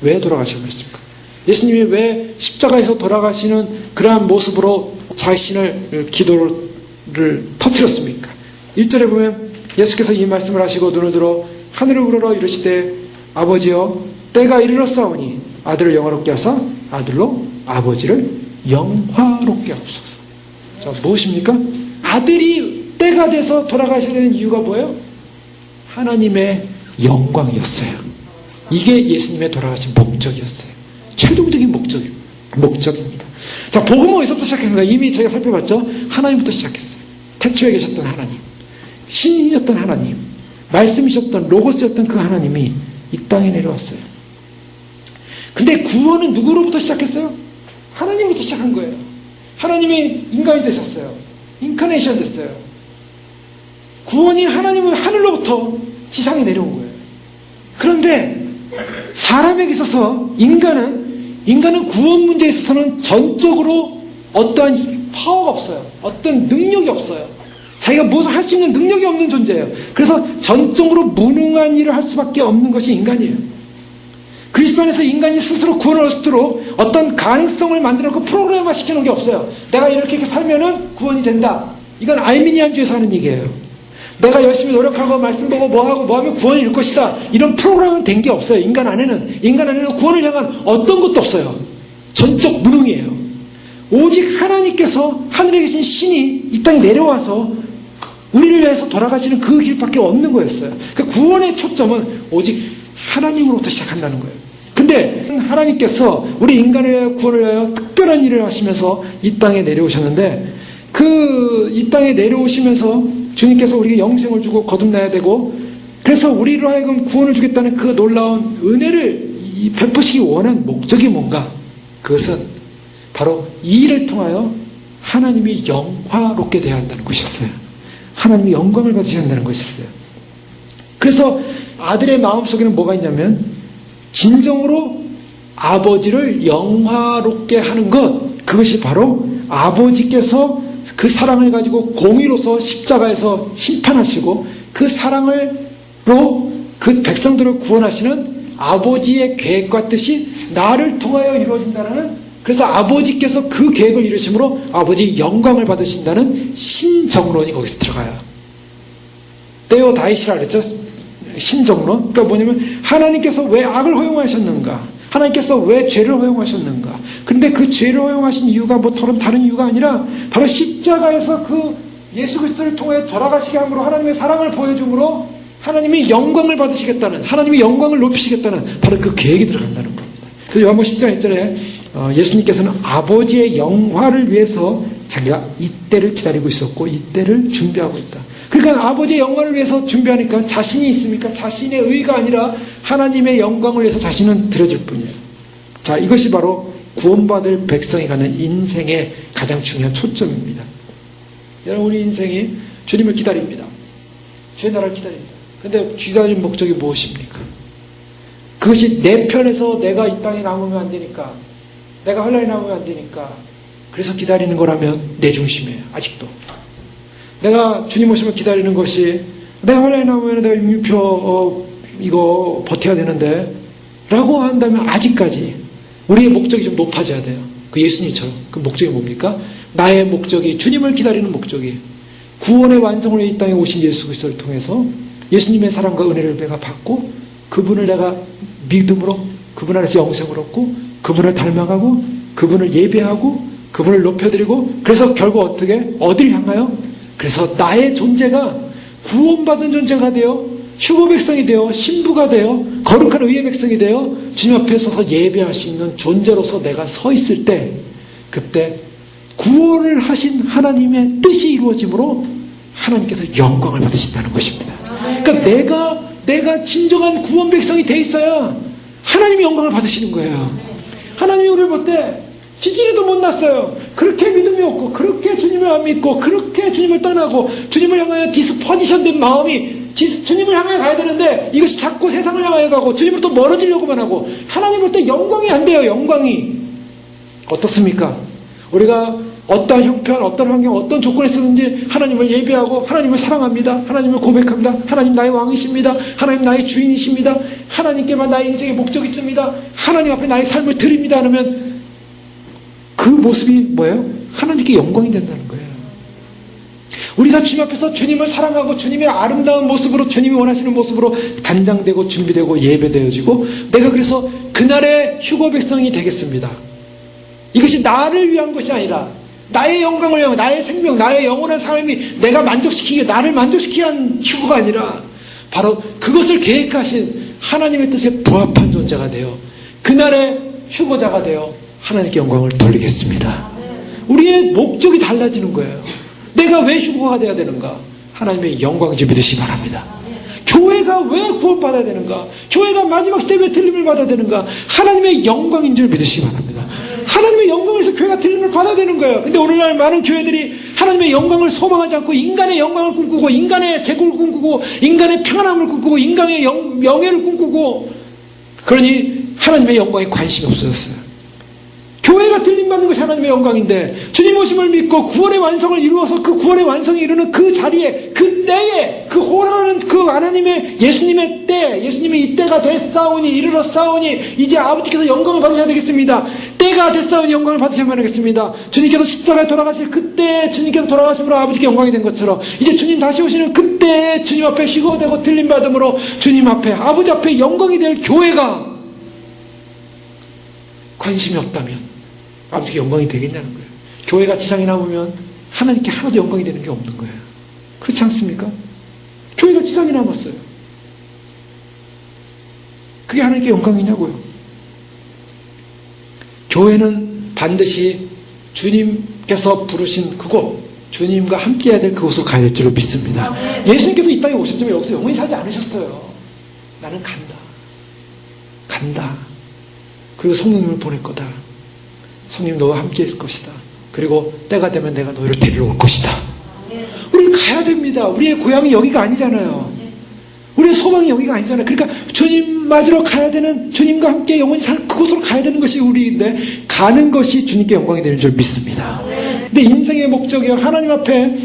왜 돌아가셔야 했습니까? 예수님이 왜 십자가에서 돌아가시는 그러한 모습으로 자신을, 기도를 터뜨렸습니까? 1절에 보면 예수께서 이 말씀을 하시고 눈을 들어 하늘을 우러러 이르시되, 아버지여, 때가 이르렀사오니 아들을 영화롭게 하사 아들로 아버지를 영화롭게 하옵소서. 자, 무엇입니까? 아들이 때가 돼서 돌아가셔야 되는 이유가 뭐예요? 하나님의 영광이었어요. 이게 예수님의 돌아가신 목적이었어요. 최종적인 목적입니다. 자, 복음은 어디서부터 시작했는가? 이미 저희가 살펴봤죠? 하나님부터 시작했어요. 태초에 계셨던 하나님, 신이셨던 하나님, 말씀이셨던 로고스였던 그 하나님이 이 땅에 내려왔어요. 근데 구원은 누구로부터 시작했어요? 하나님부터 시작한 거예요. 하나님이 인간이 되셨어요. 인카네이션 됐어요. 구원이 하나님은 하늘로부터 지상에 내려온 거예요. 그런데 사람에게 있어서 인간은 구원 문제에 있어서는 전적으로 어떠한 파워가 없어요. 어떤 능력이 없어요. 자기가 무엇을 할 수 있는 능력이 없는 존재예요. 그래서 전적으로 무능한 일을 할 수밖에 없는 것이 인간이에요. 그리스도 안에서 인간이 스스로 구원을 얻도록 어떤 가능성을 만들어놓고 프로그램화 시켜놓은 게 없어요. 내가 이렇게 살면은 구원이 된다. 이건 알미니안주에서 하는 얘기예요. 내가 열심히 노력하고 말씀 보고 뭐 하면 구원이 일 것이다. 이런 프로그램은 된 게 없어요. 인간 안에는 구원을 향한 어떤 것도 없어요. 전적 무능이에요. 오직 하나님께서 하늘에 계신 신이 이 땅에 내려와서 우리를 위해서 돌아가시는 그 길밖에 없는 거였어요. 그 구원의 초점은 오직 하나님으로부터 시작한다는 거예요. 근데 하나님께서 우리 인간을 위하여 구원을 위하여 특별한 일을 하시면서 이 땅에 내려오셨는데, 이 땅에 내려오시면서 주님께서 우리에게 영생을 주고 거듭나야 되고, 그래서 우리로 하여금 구원을 주겠다는 그 놀라운 은혜를 베푸시기 원한 목적이 뭔가? 그것은 바로 이 일을 통하여 하나님이 영화롭게 되어야 한다는 것이었어요. 하나님이 영광을 받으셔야 한다는 것이었어요. 그래서 아들의 마음속에는 뭐가 있냐면 진정으로 아버지를 영화롭게 하는 것, 그것이 바로 아버지께서 그 사랑을 가지고 공의로서 십자가에서 심판하시고 그 사랑으로 그 백성들을 구원하시는 아버지의 계획과 뜻이 나를 통하여 이루어진다는, 그래서 아버지께서 그 계획을 이루심으로 아버지 영광을 받으신다는 신정론이 거기서 들어가요. 데오다이시라 그랬죠. 신정론. 그러니까 뭐냐면 하나님께서 왜 악을 허용하셨는가, 하나님께서 왜 죄를 허용하셨는가. 그런데 그 죄를 허용하신 이유가 뭐 다른 이유가 아니라 바로 십자가에서 그 예수 그리스도를 통해 돌아가시게 함으로 하나님의 사랑을 보여줌으로 하나님이 영광을 받으시겠다는, 하나님이 영광을 높이시겠다는 바로 그 계획이 들어간다는 겁니다. 그래서 요한복음 10장 1절에 예수님께서는 아버지의 영화를 위해서 자기가 이때를 기다리고 있었고 이때를 준비하고 있다. 그러니까 아버지의 영광을 위해서 준비하니까 자신이 있습니까? 자신의 의가 아니라 하나님의 영광을 위해서 자신은 드려질 뿐이에요. 자, 이것이 바로 구원받을 백성이 가는 인생의 가장 중요한 초점입니다. 여러분, 우리 인생이 주님을 기다립니다. 주의 나라를 기다립니다. 근데 기다린 목적이 무엇입니까? 그것이 내 편에서 내가 이 땅에 남으면 안 되니까, 내가 할 날에 남으면 안 되니까 그래서 기다리는 거라면 내 중심이에요. 아직도 내가 주님 오심을 기다리는 것이 내가 할 날에 남으면 내가 유표 이거 버텨야 되는데 라고 한다면 아직까지 우리의 목적이 좀 높아져야 돼요. 그 예수님처럼. 그 목적이 뭡니까? 나의 목적이, 주님을 기다리는 목적이 구원의 완성을 이 땅에 오신 예수 그리스도를 통해서 예수님의 사랑과 은혜를 내가 받고 그분을 내가 믿음으로 그분 안에서 영생을 얻고 그분을 닮아가고 그분을 예배하고 그분을 높여드리고, 그래서 결국 어떻게 어딜 향하여, 그래서 나의 존재가 구원받은 존재가 되어 휴거 백성이 되어 신부가 되어 거룩한 의의 백성이 되어 주님 앞에 서서 예배할 수 있는 존재로서 내가 서 있을 때, 그때 구원을 하신 하나님의 뜻이 이루어짐으로 하나님께서 영광을 받으신다는 것입니다. 그러니까 내가 진정한 구원 백성이 돼 있어야 하나님이 영광을 받으시는 거예요. 하나님이 우리를 볼 때 지지리도 못 났어요. 그렇게 믿음이 없고 그렇게 주님을 안 믿고 그렇게 주님을 떠나고 주님을 향하여 디스포지션된 마음이 주님을 향하여 가야 되는데 이것이 자꾸 세상을 향하여 가고 주님으로부터 멀어지려고만 하고 하나님 볼 때 영광이 안 돼요. 영광이 어떻습니까? 우리가 어떤 형편, 어떤 환경, 어떤 조건에 있었는지 하나님을 예배하고 하나님을 사랑합니다. 하나님을 고백합니다. 하나님 나의 왕이십니다. 하나님 나의 주인이십니다. 하나님께만 나의 인생의 목적이 있습니다. 하나님 앞에 나의 삶을 드립니다. 하면 그 모습이 뭐예요? 하나님께 영광이 된다는 거예요. 우리가 주님 앞에서 주님을 사랑하고 주님의 아름다운 모습으로, 주님이 원하시는 모습으로 단장되고 준비되고 예배되어지고, 내가 그래서 그날의 휴거 백성이 되겠습니다. 이것이 나를 위한 것이 아니라 나의 영광을 위한, 나의 생명, 나의 영원한 삶이 내가 만족시키기, 나를 만족시키기 위한 휴거가 아니라 바로 그것을 계획하신 하나님의 뜻에 부합한 존재가 되어 그날의 휴거자가 되어 하나님께 영광을 돌리겠습니다. 우리의 목적이 달라지는 거예요. 내가 왜 휴거가 돼야 되는가? 하나님의 영광인지 믿으시기 바랍니다. 교회가 왜 구원받아야 되는가? 교회가 마지막 시대에 왜 들림을 받아야 되는가? 하나님의 영광인 줄 믿으시기 바랍니다. 하나님의 영광에서 교회가 들림을 받아야 되는 거예요. 근데 오늘날 많은 교회들이 하나님의 영광을 소망하지 않고 인간의 영광을 꿈꾸고 인간의 재고를 꿈꾸고 인간의 평안함을 꿈꾸고 인간의 명예를 꿈꾸고, 그러니 하나님의 영광에 관심이 없어졌어요. 교회가 들림받는 것이 하나님의 영광인데 주님 오심을 믿고 구원의 완성을 이루어서 그 구원의 완성이 이루는 그 자리에, 그 때에, 그 호라는 그 하나님의 예수님의 때, 예수님의 이때가 됐사오니 이르렀사오니 이제 아버지께서 영광을 받으셔야 되겠습니다. 때가 됐사오니 영광을 받으셔야만 하겠습니다. 주님께서 십자가에 돌아가실 그때 주님께서 돌아가심으로 아버지께 영광이 된 것처럼 이제 주님 다시 오시는 그때 주님 앞에 희거되고 들림받음으로 주님 앞에, 아버지 앞에 영광이 될 교회가 관심이 없다면 아버지께 영광이 되겠냐는 거예요. 교회가 지상에 남으면 하나님께 하나도 영광이 되는 게 없는 거예요. 그렇지 않습니까? 교회가 지상에 남았어요. 그게 하나님께 영광이냐고요. 교회는 반드시 주님께서 부르신 그곳, 주님과 함께 해야 될 그곳으로 가야 될 줄로 믿습니다. 예수님께서 이 땅에 오셨지만 여기서 영원히 살지 않으셨어요. 나는 간다. 그리고 성령님을 보낼 거다. 성령 너와 함께 있을 것이다. 그리고 때가 되면 내가 너희를 데리러 올 것이다. 우리는 가야 됩니다. 우리의 고향이 여기가 아니잖아요. 우리의 소망이 여기가 아니잖아요. 그러니까 주님 맞으러 가야 되는, 주님과 함께 영원히 살 그곳으로 가야 되는 것이 우리인데, 가는 것이 주님께 영광이 되는 줄 믿습니다. 근데 인생의 목적이요, 하나님 앞에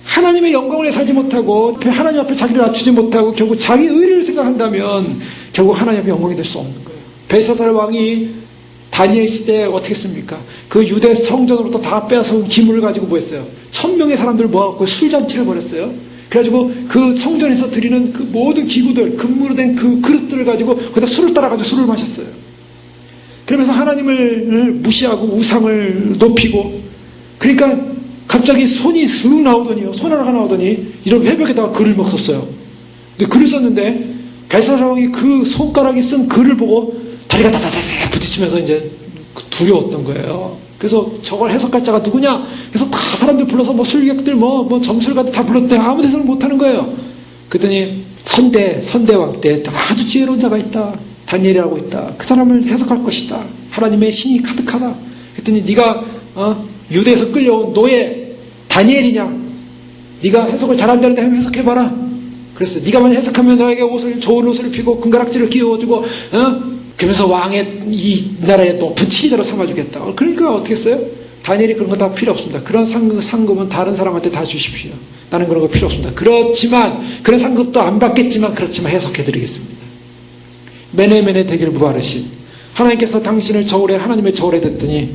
하나님의 영광을 위해 살지 못하고 하나님 앞에 자기를 낮추지 못하고 결국 자기 의를 생각한다면 결국 하나님 앞에 영광이 될 수 없는 거예요. 벨사살 왕이 다니엘 시대에 어떻게 했습니까? 그 유대 성전으로부터 다 빼앗아온 기물을 가지고 뭐 했어요? 1000명의 사람들을 모아갖고 술잔치를 벌였어요. 그래가지고 그 성전에서 드리는 그 모든 기구들, 금으로 된 그 그릇들을 가지고 거기다 술을 따라가지고 술을 마셨어요. 그러면서 하나님을 무시하고 우상을 높이고, 그러니까 갑자기 손이 쓱 나오더니요, 손 하나가 나오더니 이런 회벽에다가 글을 막 썼어요. 근데 글을 썼는데 벨사살 왕이 그 손가락이 쓴 글을 보고 다리가 다다다다 부딪히면서 이제 두려웠던 거예요. 그래서 저걸 해석할 자가 누구냐? 그래서 다 사람들 불러서 뭐 술객들 뭐 점술가들 다 불렀대. 아무 데서는 못하는 거예요. 그랬더니 선대왕 때 아주 지혜로운 자가 있다. 다니엘이라고 있다. 그 사람을 해석할 것이다. 하나님의 신이 가득하다. 그랬더니 네가 유대에서 끌려온 노예 다니엘이냐? 네가 해석을 잘한다는데 한번 해석해봐라. 그랬어요. 네가 만약 해석하면 너에게 좋은 옷을 입히고 금가락지를 끼워주고 그러면서 왕의 이 나라의 높은 지휘자로 삼아주겠다. 그러니까 어떻게 했어요? 다니엘이 그런 거 다 필요 없습니다. 그런 상금은 다른 사람한테 다 주십시오. 나는 그런 거 필요 없습니다. 그렇지만 그런 상급도 안 받겠지만 그렇지만 해석해드리겠습니다. 매네매네 되길 무바르신 하나님께서 당신을 하나님의 저울에 댔더니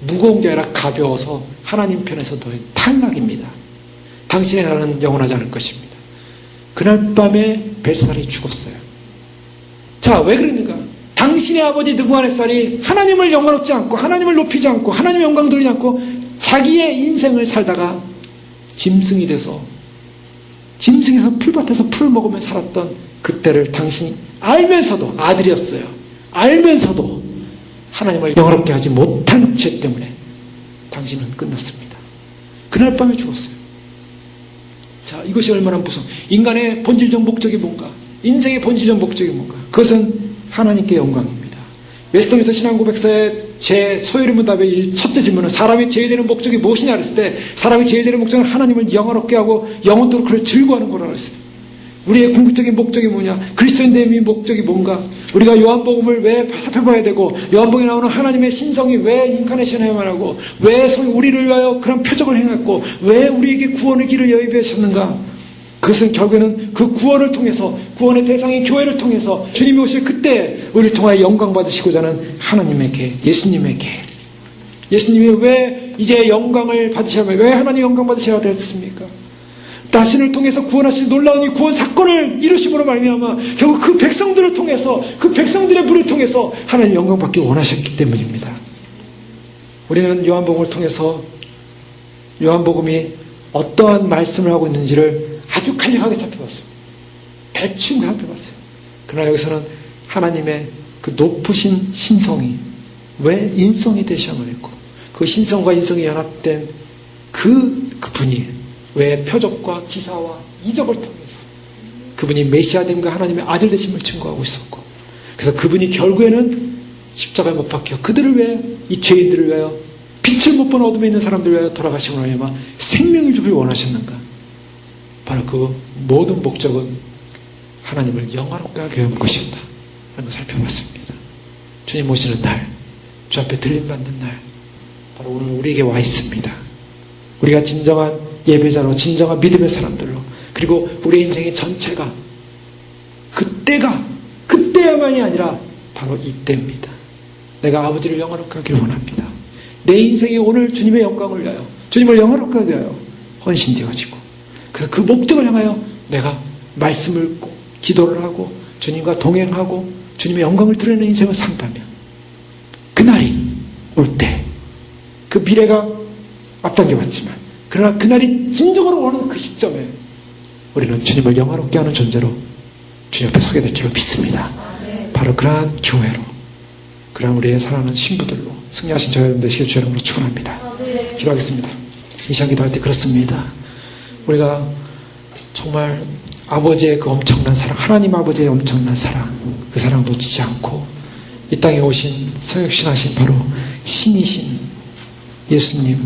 무거운 게 아니라 가벼워서 하나님 편에서 너의 탈락입니다. 당신의 나라는 영원하지 않을 것입니다. 그날 밤에 벨사살이 죽었어요. 자, 왜 그랬는가? 당신의 아버지 느부갓네살이 하나님을 영화롭지 않고 하나님을 높이지 않고 하나님의 영광 돌리지 않고 자기의 인생을 살다가 짐승이 돼서 짐승에서 풀밭에서 풀을 먹으며 살았던 그때를 당신이 알면서도, 아들이었어요. 알면서도 하나님을 영화롭게 하지 못한 죄 때문에 당신은 끝났습니다. 그날 밤에 죽었어요. 자, 이것이 얼마나 무서워. 인간의 본질적 목적이 뭔가? 인생의 본질적 목적이 뭔가? 그것은 하나님께 영광입니다. 웨스턴에서 신앙고백서의 제 소요리문답의 첫째 질문은 사람이 제외되는 목적이 무엇이냐 그랬을 때 살아남이 제외되는 목적은 하나님을 영화롭게 하고 영원토록 그를 즐거워하는 거라고 했어요. 우리의 궁극적인 목적이 뭐냐? 그리스도인됨의 목적이 뭔가? 우리가 요한복음을 왜 살펴봐야 되고 요한복음에 나오는 하나님의 신성이 왜 인카네이션해야만 하고 왜 우리를 위하여 그런 표적을 행했고 왜 우리에게 구원의 길을 여의하셨는가? 그것은 결국에는 그 구원을 통해서 구원의 대상인 교회를 통해서 주님이 오실 그때 우리를 통하여 영광 받으시고자 하는 하나님에게 예수님이 왜 이제 영광을 받으셔야 왜 하나님 영광 받으셔야 됐습니까? 자신을 통해서 구원하실 놀라운 이 구원 사건을 이루심으로 말미암아 결국 그 백성들을 통해서 그 백성들의 물을 통해서 하나님 영광 받기 원하셨기 때문입니다. 우리는 요한복음을 통해서 요한복음이 어떠한 말씀을 하고 있는지를 아주 간략하게 살펴봤습니다. 대충 살펴봤어요. 그러나 여기서는 하나님의 그 높으신 신성이 왜 인성이 되시함을 했고 그 신성과 인성이 연합된 그분이 왜 표적과 기사와 이적을 통해서 그분이 메시아됨과 하나님의 아들 되심을 증거하고 있었고 그래서 그분이 결국에는 십자가에 못 박혀 그들을 위해 이 죄인들을 위하여 빛을 못 본 어둠에 있는 사람들을 위하여 돌아가심으로 말미암아 생명을 주길 원하셨는가? 바로 그 모든 목적은 하나님을 영화롭게 하게 한 것이었다 하는 걸 살펴봤습니다. 주님 오시는 날, 주 앞에 들림받는 날 바로 오늘 우리에게 와 있습니다. 우리가 진정한 예배자로 진정한 믿음의 사람들로 그리고 우리 인생의 전체가 그때야만이 아니라 바로 이때입니다. 내가 아버지를 영화롭게 하길 원합니다. 내 인생이 오늘 주님의 영광을 위하여 주님을 영화롭게 하기 위하여 헌신되어지고 그래서 그 목적을 향하여 내가 말씀을 읽고 기도를 하고 주님과 동행하고 주님의 영광을 드러내는 인생을 산다면 그날이 올 때 그 미래가 앞당겨왔지만 그러나 그날이 진정으로 오는 그 시점에 우리는 주님을 영화롭게 하는 존재로 주님 앞에 서게 될 줄로 믿습니다. 바로 그러한 교회로 그러한 우리의 사랑하는 신부들로 승리하신 저희 여러분 되시길 주의 이름으로 축원합니다. 기도하겠습니다. 이 시간 기도할 때 그렇습니다. 우리가 정말 아버지의 그 엄청난 사랑, 하나님 아버지의 엄청난 사랑, 그 사랑 놓치지 않고 이 땅에 오신 성육신하신 바로 신이신 예수님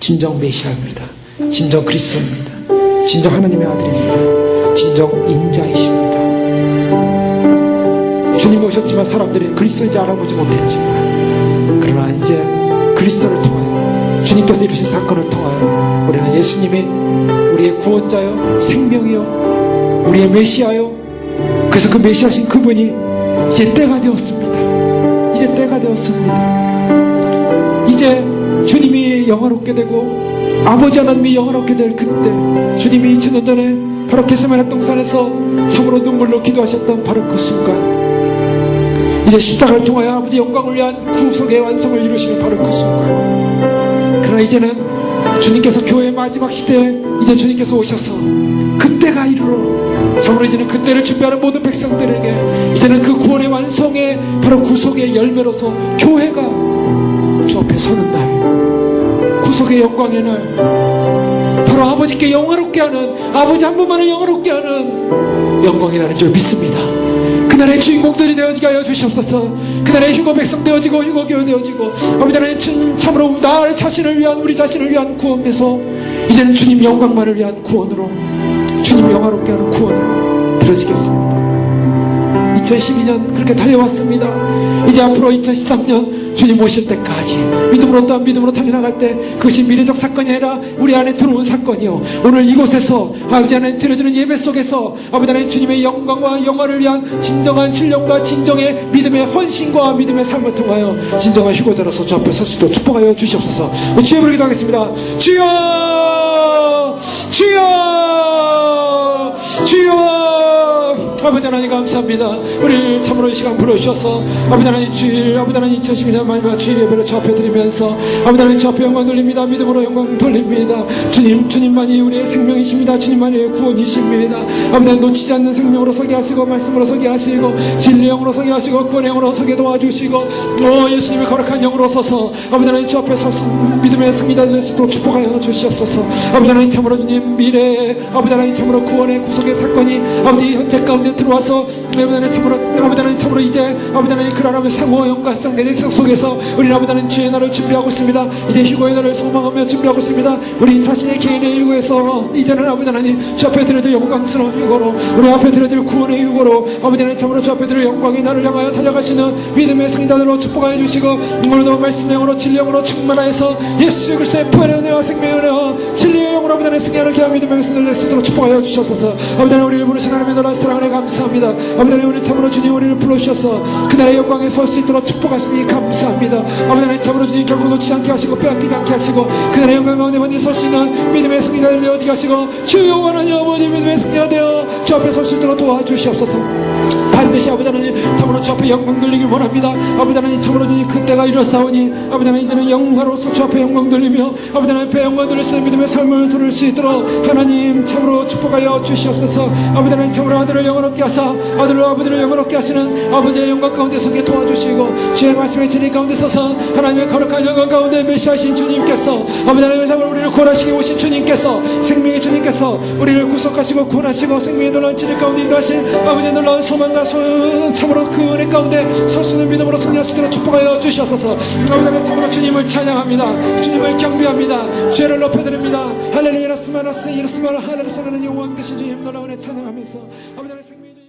진정 메시아입니다. 진정 그리스도입니다. 진정 하나님의 아들입니다. 진정 인자이십니다. 주님 오셨지만 사람들이 그리스도인지 알아보지 못했지만, 그러나 이제 그리스도를 통하여, 주님께서 이루신 사건을 통하여 우리는 예수님이 우리의 구원자요, 생명이요, 우리의 메시아요, 그래서 그 메시아신 그분이 이제 때가 되었습니다. 이제 때가 되었습니다. 이제 주님이 영화롭게 되고 아버지 하나님이 영화롭게 될 그때, 주님이 2000년 전에 바로 겟세마네 동산에서 참으로 눈물로 기도하셨던 바로 그 순간, 이제 십자가를 통하여 아버지 영광을 위한 구속의 완성을 이루시는 바로 그 순간, 그러나 이제는 주님께서 교회의 마지막 시대에 이제 주님께서 오셔서 그때가 이르러, 참으로 이제는 그때를 준비하는 모든 백성들에게 이제는 그 구원의 완성의 바로 구속의 열매로서 교회가 주 앞에 서는 날, 구속의 영광의 날, 바로 아버지께 영화롭게 하는, 아버지 한 분만을 영화롭게 하는 영광이 나는 줄 믿습니다. 그날의 주인공들이 되어지게 하여 주시옵소서. 그날의 휴거 백성 되어지고 휴거 교회 되어지고, 아버지 하나님 참으로 나 자신을 위한, 우리 자신을 위한 구원에서 이제는 주님 영광만을 위한 구원으로, 주님 영화롭게 하는 구원으로 들어지겠습니다. 2012년 그렇게 달려왔습니다. 이제 앞으로 2013년 주님 오실 때까지 믿음으로 또한 믿음으로 달려나갈 때, 그것이 미래적 사건이 아니라 우리 안에 들어온 사건이요, 오늘 이곳에서 아버지 하나님 드려지는 예배 속에서 아버지 하나님 주님의 영광과 영화를 위한 진정한 신령과 진정의 믿음의 헌신과 믿음의 삶을 통하여 진정한 휴거자로서 주 앞에 설 수 있도록 축복하여 주시옵소서. 주여 부르기도 하겠습니다. 주여, 주여, 주여. 아버지 하나님 감사합니다. 우리를 참으로 이 시간 불러주셔서 아버지 하나님 주일, 아버지 하나님 2012년 마지막 주일 예배를 주 앞에 드리면서 아버지 하나님 주 앞에 영광 돌립니다. 믿음으로 영광 돌립니다. 주님만이 우리의 생명이십니다. 주님만이 우리의 구원이십니다. 아버지 하나님 놓치지 않는 생명으로 서게 하시고, 말씀으로 서게 하시고, 진리의 영으로 서게 하시고, 구원의 영으로 서게 도와주시고, 예수님의 거룩한 영으로 서서 아버지 하나님 주 앞에 서서 믿음의 승리자 될 수 있도록 축복하여 주시옵소서. 아버지 하나님 참으로 주님 미래에 아버지 하나님 참으로 구원의 구속의 사건이 아버지 현재 가운데 들어와서 아버지 하나님 참으로 이제 아버지 하나님 그 하나님의 상호 영광성 내재성 속에서 우리는 아버지 하나님 주의 날을 준비하고 있습니다. 이제 휴거의 날을 소망하며 준비하고 있습니다. 우리 자신의 개인의 휴거에서 이제는 아버지 하나님 주 앞에 드려질 영광스러운 휴거로, 우리 앞에 드려질 구원의 휴거로 아버지 하나님 참으로 주 앞에 드릴 영광의 날을 향하여 달려가시는 믿음의 승자들로 축복하여 주시고, 오늘도 말씀의 영으로 진리의 영으로 충만하여서 예수 그리스도의 부활의 은혜와 생명의 은혜와 진리의 영으로 아버지 하나님 승리하는 귀한 믿음의 백성들 될 수 있도록 축복하여 주시옵소서. 아버지 하나님 우리를 부르신 하나님의 놀라운 사랑을 감사합니다. 아버지 하나님 우리 참으로 주님 우리를 불러주셔서 그날의 영광에 설 수 있도록 축복하시니 감사합니다. 아버지 하나님 참으로 주님 결코 놓치지 않게 하시고 빼앗기지 않게 하시고 그날의 영광 가운데 반드시 설 수 있는 믿음의 승리자들 되어지게 하시고, 주여 원하니 아버지 믿음의 승리자 되어 주 앞에 설 수 있도록 도와주시옵소서. 반드시 아버지 하나님 참으로 주 앞에 영광 돌리길 원합니다. 아버지 하나님 참으로 주님 그때가 이뤘사오니 아버지 하나님 이제는 영화로서 주 앞에 영광 돌리며 아버지 하나님 앞에 영광 돌릴 수 있는 믿음의 삶을 들을 수 있도록 하나님 참으로 축복하여 주시옵소서. 아버지 하나님 참으로 아들을 영원롭게 하사 아들로 아버지를 영원롭게 하시는 아버지의 영광 가운데 서게 도와주시고, 주의 말씀의 진리 가운데 서서 하나님의 거룩한 영광 가운데 메시아신 주님께서 아버지 하나님 참으로 우리를 구원하시기 오신 주님께서, 생명의 주님께서 우리를 구속하시고 구원하시고 생명의 놀라운 진리 가운데 인도하신 아버지의 놀라운 소망과 참으로 그 은혜 가운데 설 수 있는 믿음으로 승리할 수 있도록 축복하여 주시옵소서. 아버지 하나님 참으로 주님을 찬양합니다. 주님을 경배합니다. 죄를 높여드립니다. 할렐루야 라스마라스 이르스마라 할렐루야 영광 되신 주님 놀라운 은혜 찬양하면서 아버지 하나님 생명의